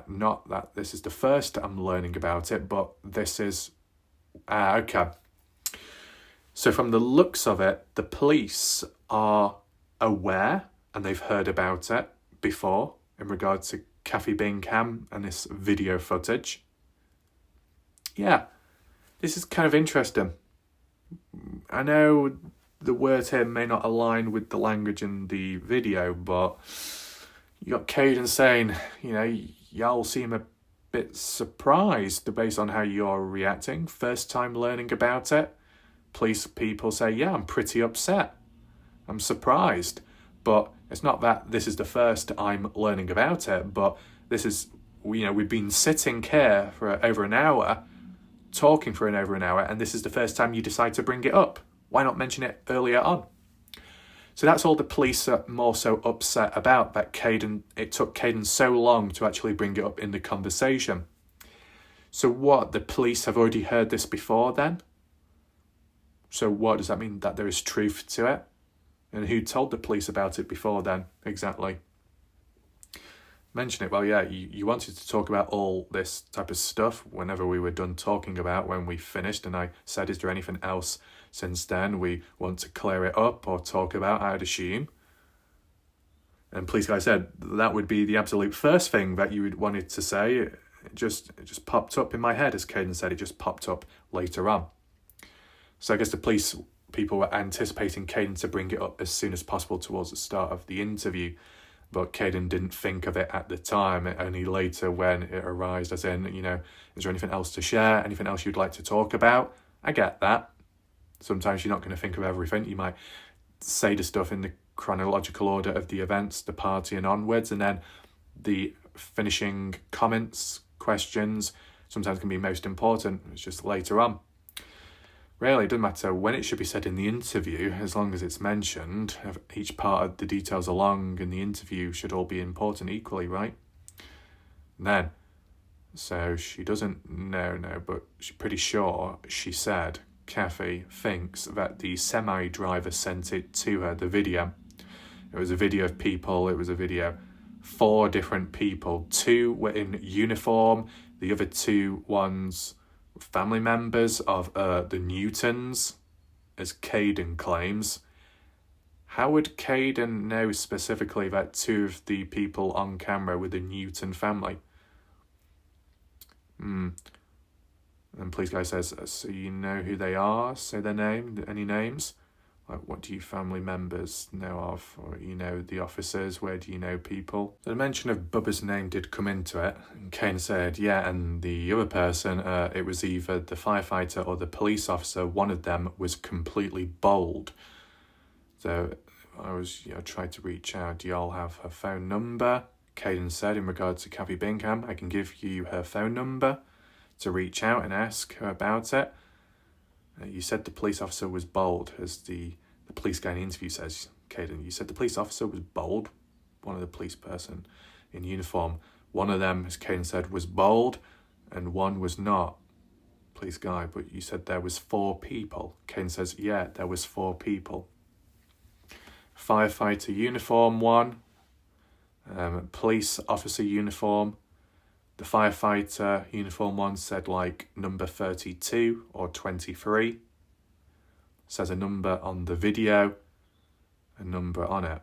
Not that this is the first I'm learning about it, but this is... okay. So from the looks of it, the police are aware and they've heard about it before in regards to Kathy Bingham and this video footage. Yeah, this is kind of interesting. I know the words here may not align with the language in the video, but you got Kaden saying, y'all seem a bit surprised based on how you're reacting. First time learning about it. Police people say, yeah, I'm pretty upset. I'm surprised. But it's not that this is the first I'm learning about it, but this is, we've been sitting here for over an hour, talking for over an hour, and this is the first time you decide to bring it up. Why not mention it earlier on? So that's all the police are more so upset about, that it took Kaden so long to actually bring it up in the conversation. So what, the police have already heard this before then? So what, does that mean that there is truth to it? And who told the police about it before then, exactly? Mention it, well, yeah, you wanted to talk about all this type of stuff whenever we were done talking about when we finished, and I said, is there anything else since then we want to clear it up or talk about, I'd assume? And police guy said that would be the absolute first thing that you would wanted to say. It just popped up in my head, as Kaden said, it just popped up later on. So I guess the police people were anticipating Kaden to bring it up as soon as possible towards the start of the interview, but Kaden didn't think of it at the time, only later when it arose, as in, is there anything else to share, anything else you'd like to talk about? I get that. Sometimes you're not going to think of everything. You might say the stuff in the chronological order of the events, the party and onwards, and then the finishing comments, questions, sometimes can be most important. It's just later on. Really, it doesn't matter when it should be said in the interview, as long as it's mentioned. Each part of the details along in the interview should all be important equally, right? And then, so she doesn't know, but she's pretty sure she said, Kathy thinks that the semi-driver sent it to her, the video. It was a video of people, 4 different people. 2 were in uniform, the other 2 ones... family members of the Newtons, as Kaden claims. How would Kaden know specifically that 2 of the people on camera were the Newton family? And the police guy says, so you know who they are? Say their name, any names? Like, what do you family members know of? Or you know the officers? Where do you know people? The mention of Bubba's name did come into it. And Kane said, yeah, and the other person, it was either the firefighter or the police officer. One of them was completely bald. So I was, tried to reach out. Do y'all have her phone number? Kaden said, in regards to Kathy Bingham, I can give you her phone number to reach out and ask her about it. You said the police officer was bald, as the police guy in the interview says, Kaden. You said the police officer was bald, one of the police person in uniform. One of them, as Kaden said, was bald, and one was not. Police guy, but you said there was 4 people. Kaden says, yeah, there was 4 people. Firefighter uniform 1, police officer uniform. The firefighter uniform 1 said like number 32 or 23. Says a number on the video, a number on it.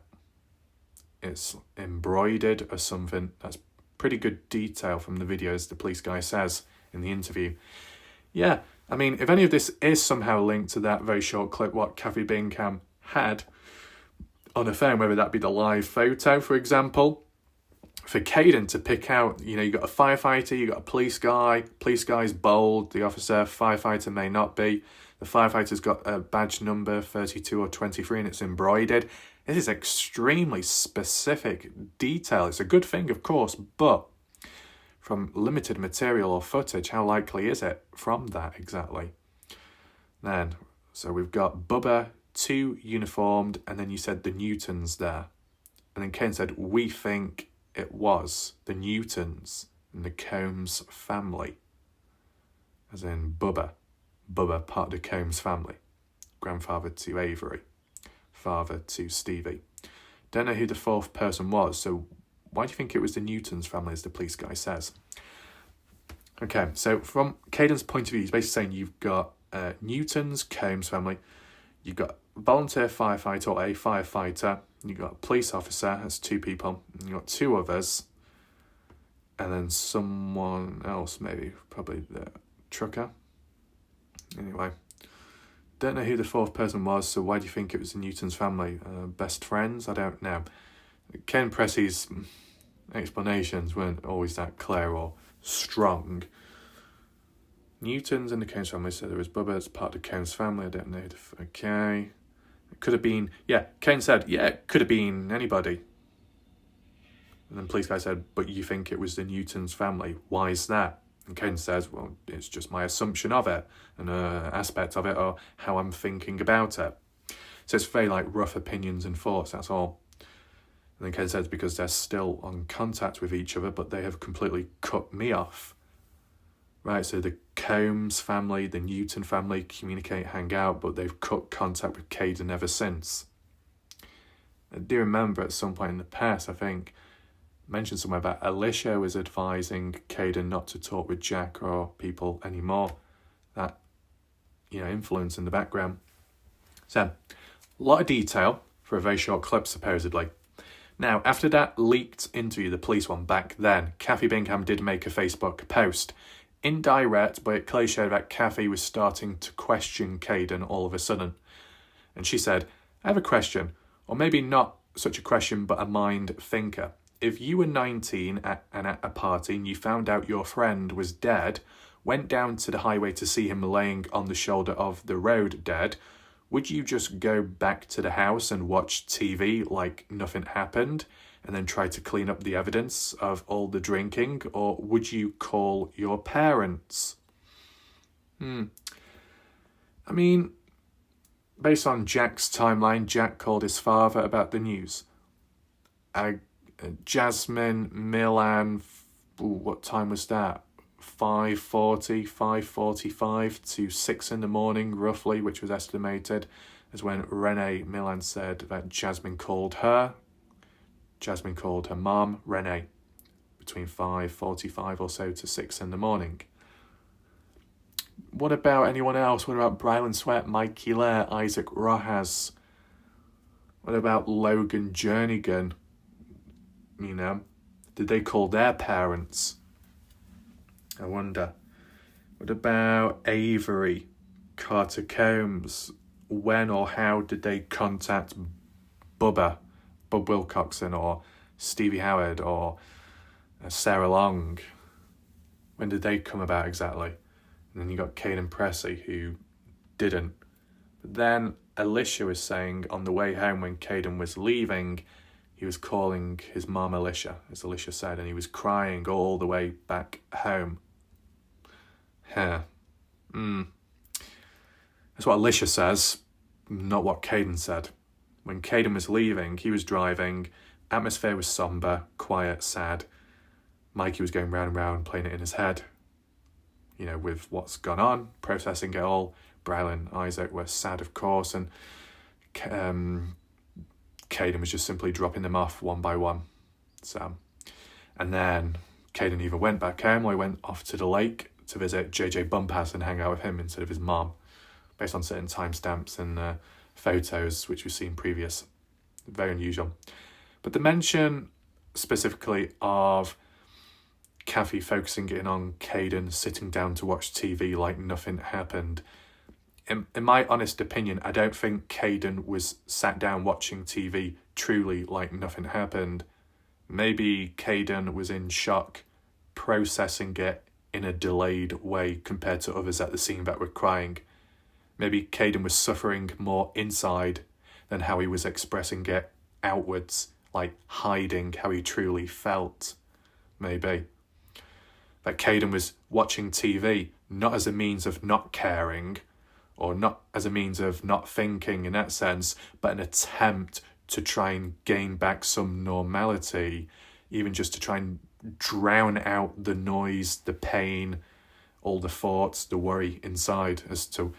It's embroidered or something. That's pretty good detail from the videos, the police guy says in the interview. Yeah, I mean, if any of this is somehow linked to that very short clip what Kathy Bingham had on her phone, whether that be the live photo, for example, for Kaden to pick out, you got a firefighter, you got a police guy's bold, the officer, firefighter may not be. The firefighter's got a badge number 32 or 23 and it's embroidered. This is extremely specific detail. It's a good thing, of course, but from limited material or footage, how likely is it from that exactly? Then, so we've got Bubba, 2 uniformed, and then you said the Newtons there. And then Ken said, we think it was the Newtons and the Combs family. As in Bubba, part of the Combs family. Grandfather to Avery, father to Stevie. Don't know who the 4th person was, so why do you think it was the Newtons family, as the police guy says? Okay, so from Kaden's point of view, he's basically saying you've got Newtons, Combs family, you've got volunteer firefighter or a firefighter, you've got a police officer, that's 2 people, and you've got 2 others, and then someone else, maybe, probably the trucker. Anyway, don't know who the 4th person was, so why do you think it was the Newtons family? Best friends? I don't know. Kaden Pressy's explanations weren't always that clear or strong. Newtons and the Combs family, so there was Bubba as part of the Combs family. I don't know. Okay. It could have been, Kane said, it could have been anybody. And then the police guy said, but you think it was the Newtons family. Why is that? And Kane says, well, it's just my assumption of it, and aspect of it, or how I'm thinking about it. So it's very rough opinions and thoughts, that's all. And then Kane says, because they're still on contact with each other, but they have completely cut me off. Right, so the Combs family, the Newton family communicate, hang out, but they've cut contact with Kaden ever since. I do remember at some point in the past, I think, mentioned somewhere about Alicia was advising Kaden not to talk with Jack or people anymore. That, influence in the background. So, a lot of detail for a very short clip, supposedly. Now, after that leaked interview, the police one back then, Kathy Bingham did make a Facebook post. Indirect, but it clearly showed that Kathy was starting to question Kaden all of a sudden. And she said, I have a question, or maybe not such a question, but a mind thinker. If you were 19 and at a party and you found out your friend was dead, went down to the highway to see him laying on the shoulder of the road dead, would you just go back to the house and watch TV like nothing happened and then try to clean up the evidence of all the drinking, or would you call your parents? I mean, based on Jack's timeline, Jack called his father about the news. Jasmine, Milan, what time was that? 5:40, 5:45 to 6 in the morning, roughly, which was estimated as when Renee Milan said that Jasmine called her mom, Renee, between 5:45 or so to 6 in the morning. What about anyone else? What about Brylan Sweat, Mike Hilaire, Isaac Rojas? What about Logan Jernigan? Did they call their parents? I wonder. What about Avery, Carter Combs? When or how did they contact Bub Wilcoxon, or Stevie Howard, or Sarah Long? When did they come about exactly? And then you got Kaden Pressy, who didn't. But then Alicia was saying on the way home when Kaden was leaving, he was calling his mom Alicia, as Alicia said, and he was crying all the way back home. That's what Alicia says, not what Kaden said. When Kaden was leaving, he was driving, atmosphere was somber, quiet, sad. Mikey was going round and round, playing it in his head, with what's gone on, processing it all. Bryle and Isaac were sad, of course, and Kaden was just simply dropping them off one by one. And then Kaden either went back home or he went off to the lake to visit JJ Bumpass and hang out with him instead of his mom, based on certain timestamps and photos which we've seen previous. Very unusual. But the mention specifically of Kathy focusing in on Kaden sitting down to watch TV like nothing happened. In my honest opinion, I don't think Kaden was sat down watching TV truly like nothing happened. Maybe Kaden was in shock, processing it in a delayed way compared to others at the scene that were crying. Maybe Kaden was suffering more inside than how he was expressing it outwards, like hiding how he truly felt. Maybe. That Kaden was watching TV not as a means of not caring, or not as a means of not thinking in that sense, but an attempt to try and gain back some normality, even just to try and drown out the noise, the pain, all the thoughts, the worry inside as to,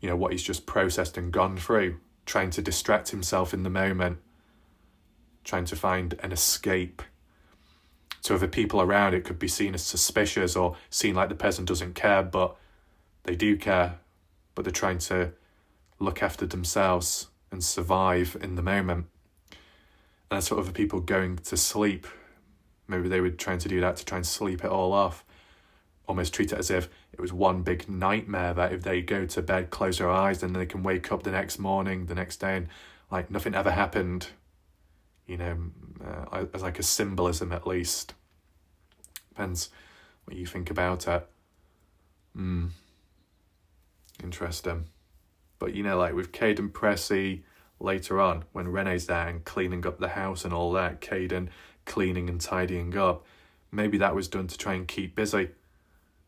what he's just processed and gone through, trying to distract himself in the moment, trying to find an escape. To other people around, it could be seen as suspicious or seen like the person doesn't care, but they do care. But they're trying to look after themselves and survive in the moment. And as for other people going to sleep, maybe they were trying to do that to try and sleep it all off. Almost treat it as if it was one big nightmare that if they go to bed, close their eyes, then they can wake up the next morning, the next day, and like nothing ever happened. As like a symbolism at least. Depends what you think about it. Interesting. But like with Kaden Pressy later on, when Renee's there and cleaning up the house and all that, Kaden cleaning and tidying up, maybe that was done to try and keep busy.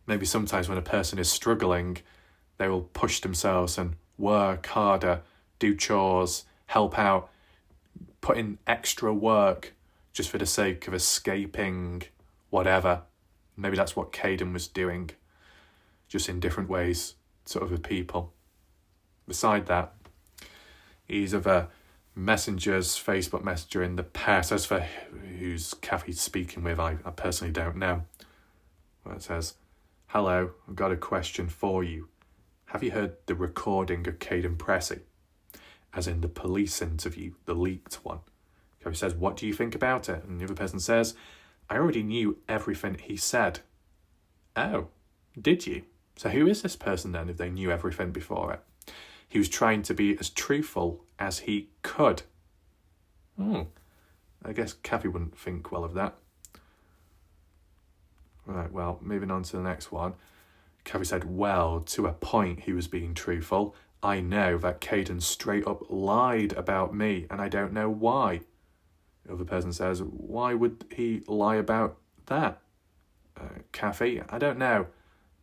Maybe sometimes when a person is struggling, they will push themselves and work harder, do chores, help out, put in extra work just for the sake of escaping whatever. Maybe that's what Kaden was doing, just in different ways to other people. Beside that, he's of a messenger's Facebook messenger in the past. As for who's Kathy's speaking with, I personally don't know. Well, it says, "Hello, I've got a question for you. Have you heard the recording of Kaden Pressy? As in the police interview, the leaked one." Kathy says, "What do you think about it?" And the other person says, "I already knew everything he said." Oh, did you? So who is this person then if they knew everything before it? He was trying to be as truthful as he could. I guess Kathy wouldn't think well of that. Right, well, moving on to the next one. Kathy said, "Well, to a point he was being truthful. I know that Kaden straight up lied about me and I don't know why." The other person says, "Why would he lie about that?" Kathy, "I don't know,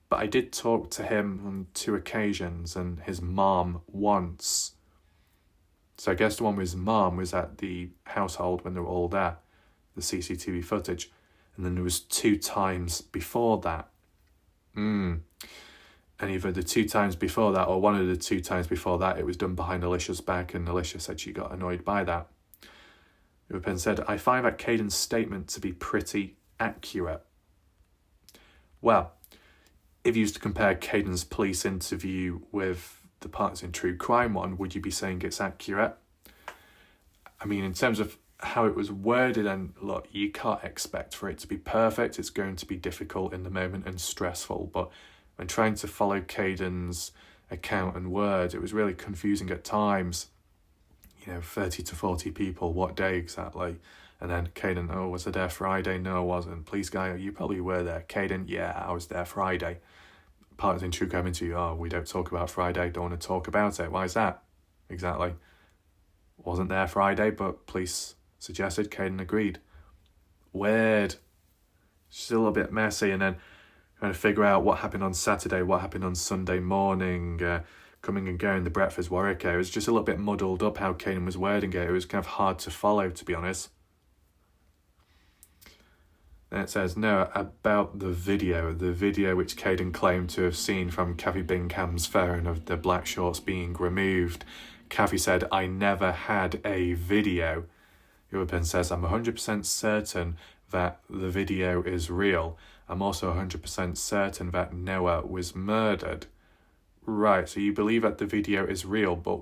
but I did talk to him on 2 occasions and his mom once." So I guess the one with his mom was at the household when they were all there, the CCTV footage. And then there was 2 times before that. And either the 2 times before that or one of the 2 times before that, it was done behind Alicia's back and Alicia said she got annoyed by that. The other person said, "I find that Kaden's statement to be pretty accurate." Well, if you used to compare Kaden's police interview with the parts in True Crime one, would you be saying it's accurate? I mean, in terms of how it was worded, and look, you can't expect for it to be perfect. It's going to be difficult in the moment and stressful, but And trying to follow Kaden's account and words, it was really confusing at times. 30 to 40 people, what day exactly? And then Kaden, oh, was I there Friday? No, I wasn't. Police guy, you probably were there. Kaden, yeah, I was there Friday. Partners in true crime interview, oh, we don't talk about Friday, don't want to talk about it. Why is that? Exactly. Wasn't there Friday, but police suggested, Kaden agreed. Weird. Still a little bit messy, and then trying to figure out what happened on Saturday, what happened on Sunday morning, coming and going, the breakfast Warwick. It was just a little bit muddled up how Kaden was wording it. It was kind of hard to follow, to be honest. And it says, no, about the video which Kaden claimed to have seen from Kathy Bingham's phone of the black shorts being removed. Kathy said, I never had a video. Urban says, I'm 100% certain that the video is real. I'm also 100% certain that Noah was murdered. Right, so you believe that the video is real, but,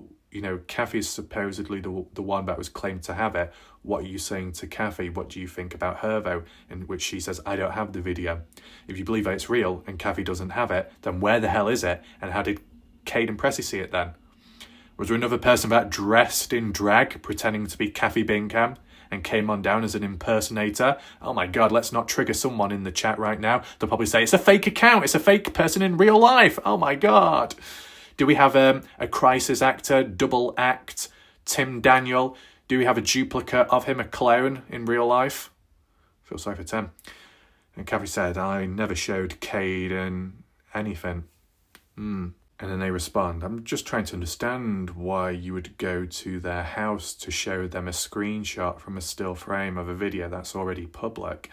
Kathy's supposedly the one that was claimed to have it. What are you saying to Kathy? What do you think about her, though? In which she says, I don't have the video. If you believe that it's real and Kathy doesn't have it, then where the hell is it? And how did Kaden Pressy see it then? Was there another person that dressed in drag, pretending to be Kathy Bingham, and came on down as an impersonator? Oh my God, let's not trigger someone in the chat right now. They'll probably say, it's a fake account, it's a fake person in real life. Oh my God. Do we have a crisis actor, double act, Tim Daniel? Do we have a duplicate of him, a clone in real life? I feel sorry for Tim. And Kathy said, I never showed Kaden anything. And then they respond, I'm just trying to understand why you would go to their house to show them a screenshot from a still frame of a video that's already public.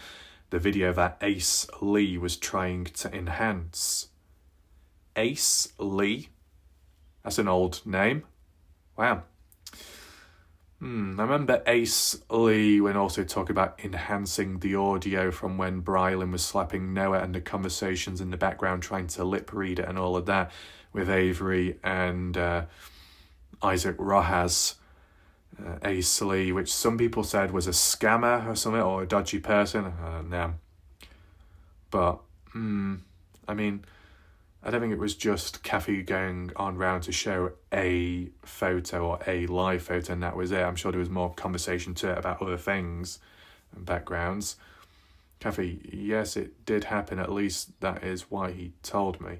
The video that Ace Lee was trying to enhance. Ace Lee? That's an old name. Wow. I remember Ace Lee when also talking about enhancing the audio from when Brylan was slapping Noah and the conversations in the background trying to lip read it and all of that with Avery and Isaac Rojas. Ace Lee, which some people said was a scammer or something, or a dodgy person. I don't know. But, I don't think it was just Kathy going on round to show a photo or a live photo and that was it. I'm sure there was more conversation to it about other things and backgrounds. Kathy, yes, it did happen. At least that is why he told me.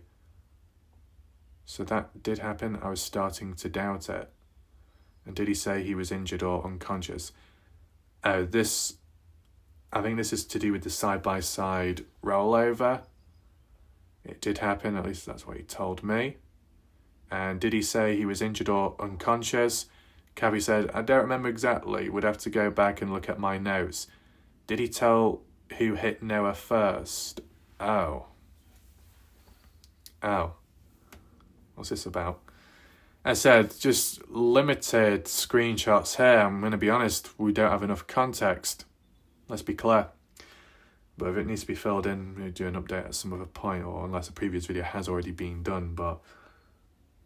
So that did happen. I was starting to doubt it. And did he say he was injured or unconscious? I think this is to do with the side-by-side rollover. It did happen, at least that's what he told me. And did he say he was injured or unconscious? Kathy said, I don't remember exactly. Would have to go back and look at my notes. Did he tell who hit Noah first? Oh. What's this about? I said, just limited screenshots here. I'm going to be honest, we don't have enough context. Let's be clear. But if it needs to be filled in, we'll do an update at some other point, or unless a previous video has already been done. But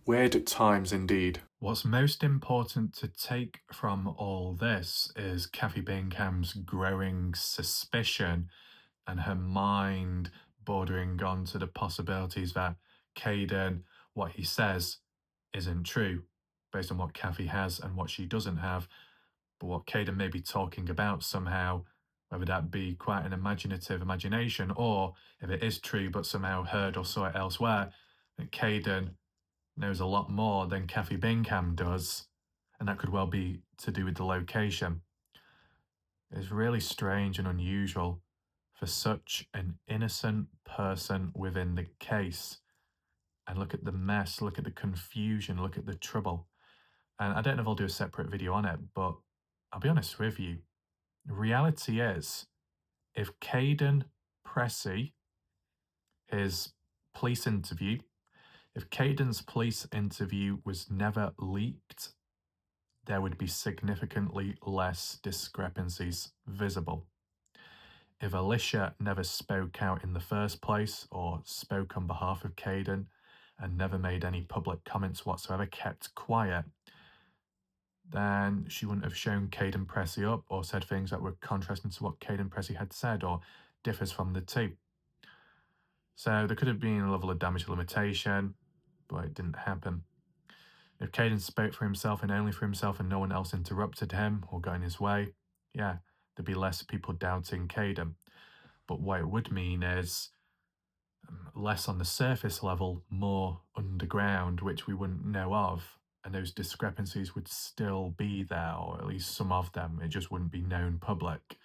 weird times indeed. What's most important to take from all this is Kathy Bingham's growing suspicion and her mind bordering on to the possibilities that Kaden, what he says, isn't true, based on what Kathy has and what she doesn't have, but what Kaden may be talking about somehow, whether that be quite an imaginative imagination, or if it is true but somehow heard or saw it elsewhere, that Kaden knows a lot more than Kathy Bingham does, and that could well be to do with the location. It's really strange and unusual for such an innocent person within the case. And look at the mess, look at the confusion, look at the trouble. And I don't know if I'll do a separate video on it, but I'll be honest with you. The reality is, if Kaden Pressy, his police interview, if Kaden's police interview was never leaked, there would be significantly less discrepancies visible. If Alicia never spoke out in the first place, or spoke on behalf of Kaden, and never made any public comments whatsoever, kept quiet, then she wouldn't have shown Kaden Pressy up or said things that were contrasting to what Kaden Pressy had said or differs from the two. So there could have been a level of damage limitation, but it didn't happen. If Kaden spoke for himself and only for himself and no one else interrupted him or got in his way, yeah, there'd be less people doubting Kaden. But what it would mean is less on the surface level, more underground, which we wouldn't know of. And those discrepancies would still be there, or at least some of them. It just wouldn't be known public.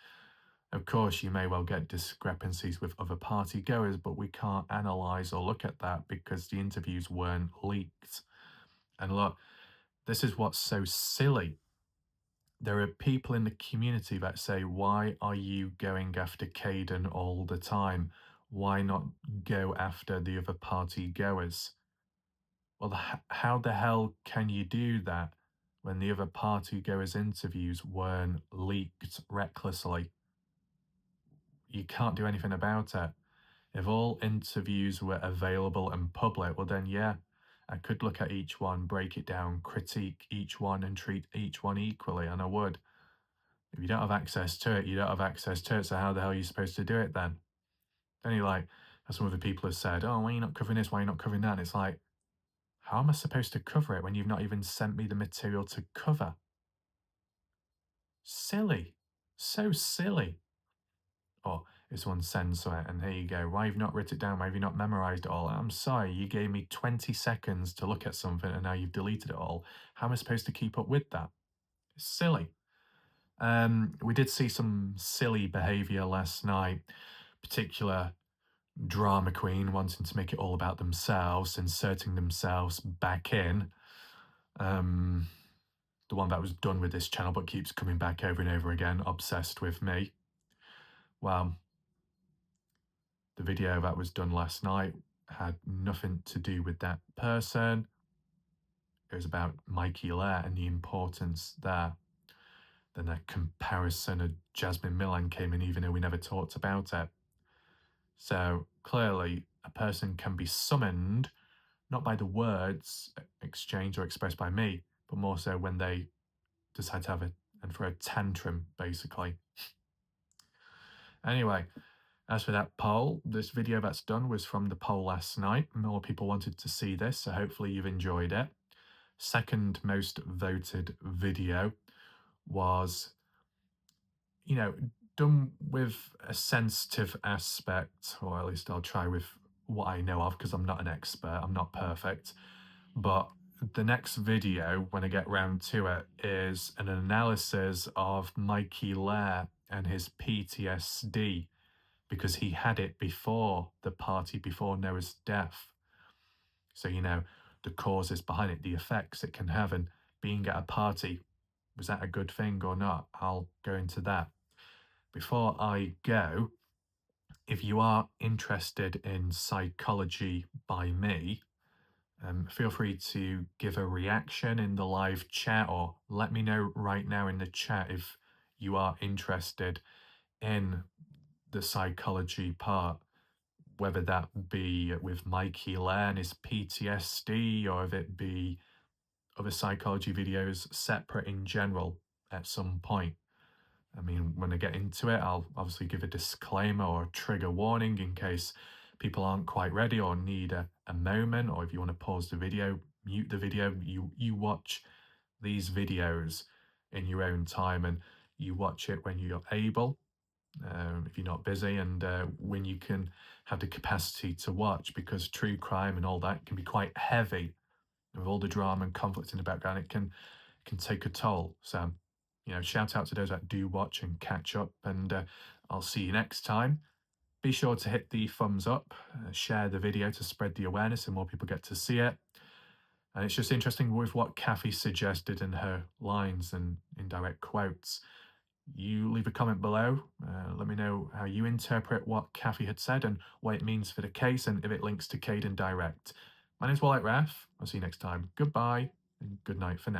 Of course, you may well get discrepancies with other party goers, but we can't analyse or look at that because the interviews weren't leaked. And look, this is what's so silly. There are people in the community that say, why are you going after Kaden all the time? Why not go after the other party goers? Well, how the hell can you do that when the other party goers' interviews weren't leaked recklessly? You can't do anything about it. If all interviews were available and public, well then yeah, I could look at each one, break it down, critique each one and treat each one equally, and I would. If you don't have access to it, you don't have access to it, so how the hell are you supposed to do it then? Then you like, as some other people have said, oh, why are you not covering this, why are you not covering that? And it's like, how am I supposed to cover it when you've not even sent me the material to cover? Silly. So silly. Or if someone sends something and here you go, why have you not written it down? Why have you not memorized it all? I'm sorry, you gave me 20 seconds to look at something and now you've deleted it all. How am I supposed to keep up with that? It's silly. We did see some silly behavior last night, particular drama queen wanting to make it all about themselves, inserting themselves back in. The one that was done with this channel but keeps coming back over and over again, obsessed with me. Well, the video that was done last night had nothing to do with that person. It was about Mikey Lair and the importance there. Then a comparison of Jasmine Milan came in even though we never talked about it. So clearly a person can be summoned not by the words exchanged or expressed by me, but more so when they decide to have it and throw a tantrum, basically. Anyway, as for that poll, this video that's done was from the poll last night. More people wanted to see this, so hopefully you've enjoyed it. Second most voted video was, done with a sensitive aspect, or at least I'll try with what I know of, because I'm not an expert, I'm not perfect. But the next video, when I get round to it, is an analysis of Mikey Lair and his PTSD, because he had it before the party, before Noah's death. So, the causes behind it, the effects it can have, and being at a party, was that a good thing or not? I'll go into that. Before I go, if you are interested in psychology by me, feel free to give a reaction in the live chat or let me know right now in the chat if you are interested in the psychology part, whether that be with Mikey Lair and his PTSD or if it be other psychology videos separate in general at some point. I mean, when I get into it, I'll obviously give a disclaimer or a trigger warning in case people aren't quite ready or need a moment, or if you want to pause the video, mute the video, you watch these videos in your own time and you watch it when you're able, if you're not busy, and when you can have the capacity to watch, because true crime and all that can be quite heavy with all the drama and conflict in the background. It can take a toll. So, shout out to those that do watch and catch up, and I'll see you next time. Be sure to hit the thumbs up, share the video to spread the awareness and more people get to see it. And it's just interesting with what Kathy suggested in her lines and indirect quotes. You leave a comment below. Let me know how you interpret what Kathy had said and what it means for the case and if it links to Kaden direct. My name's Wallite Raff. I'll see you next time. Goodbye and good night for now.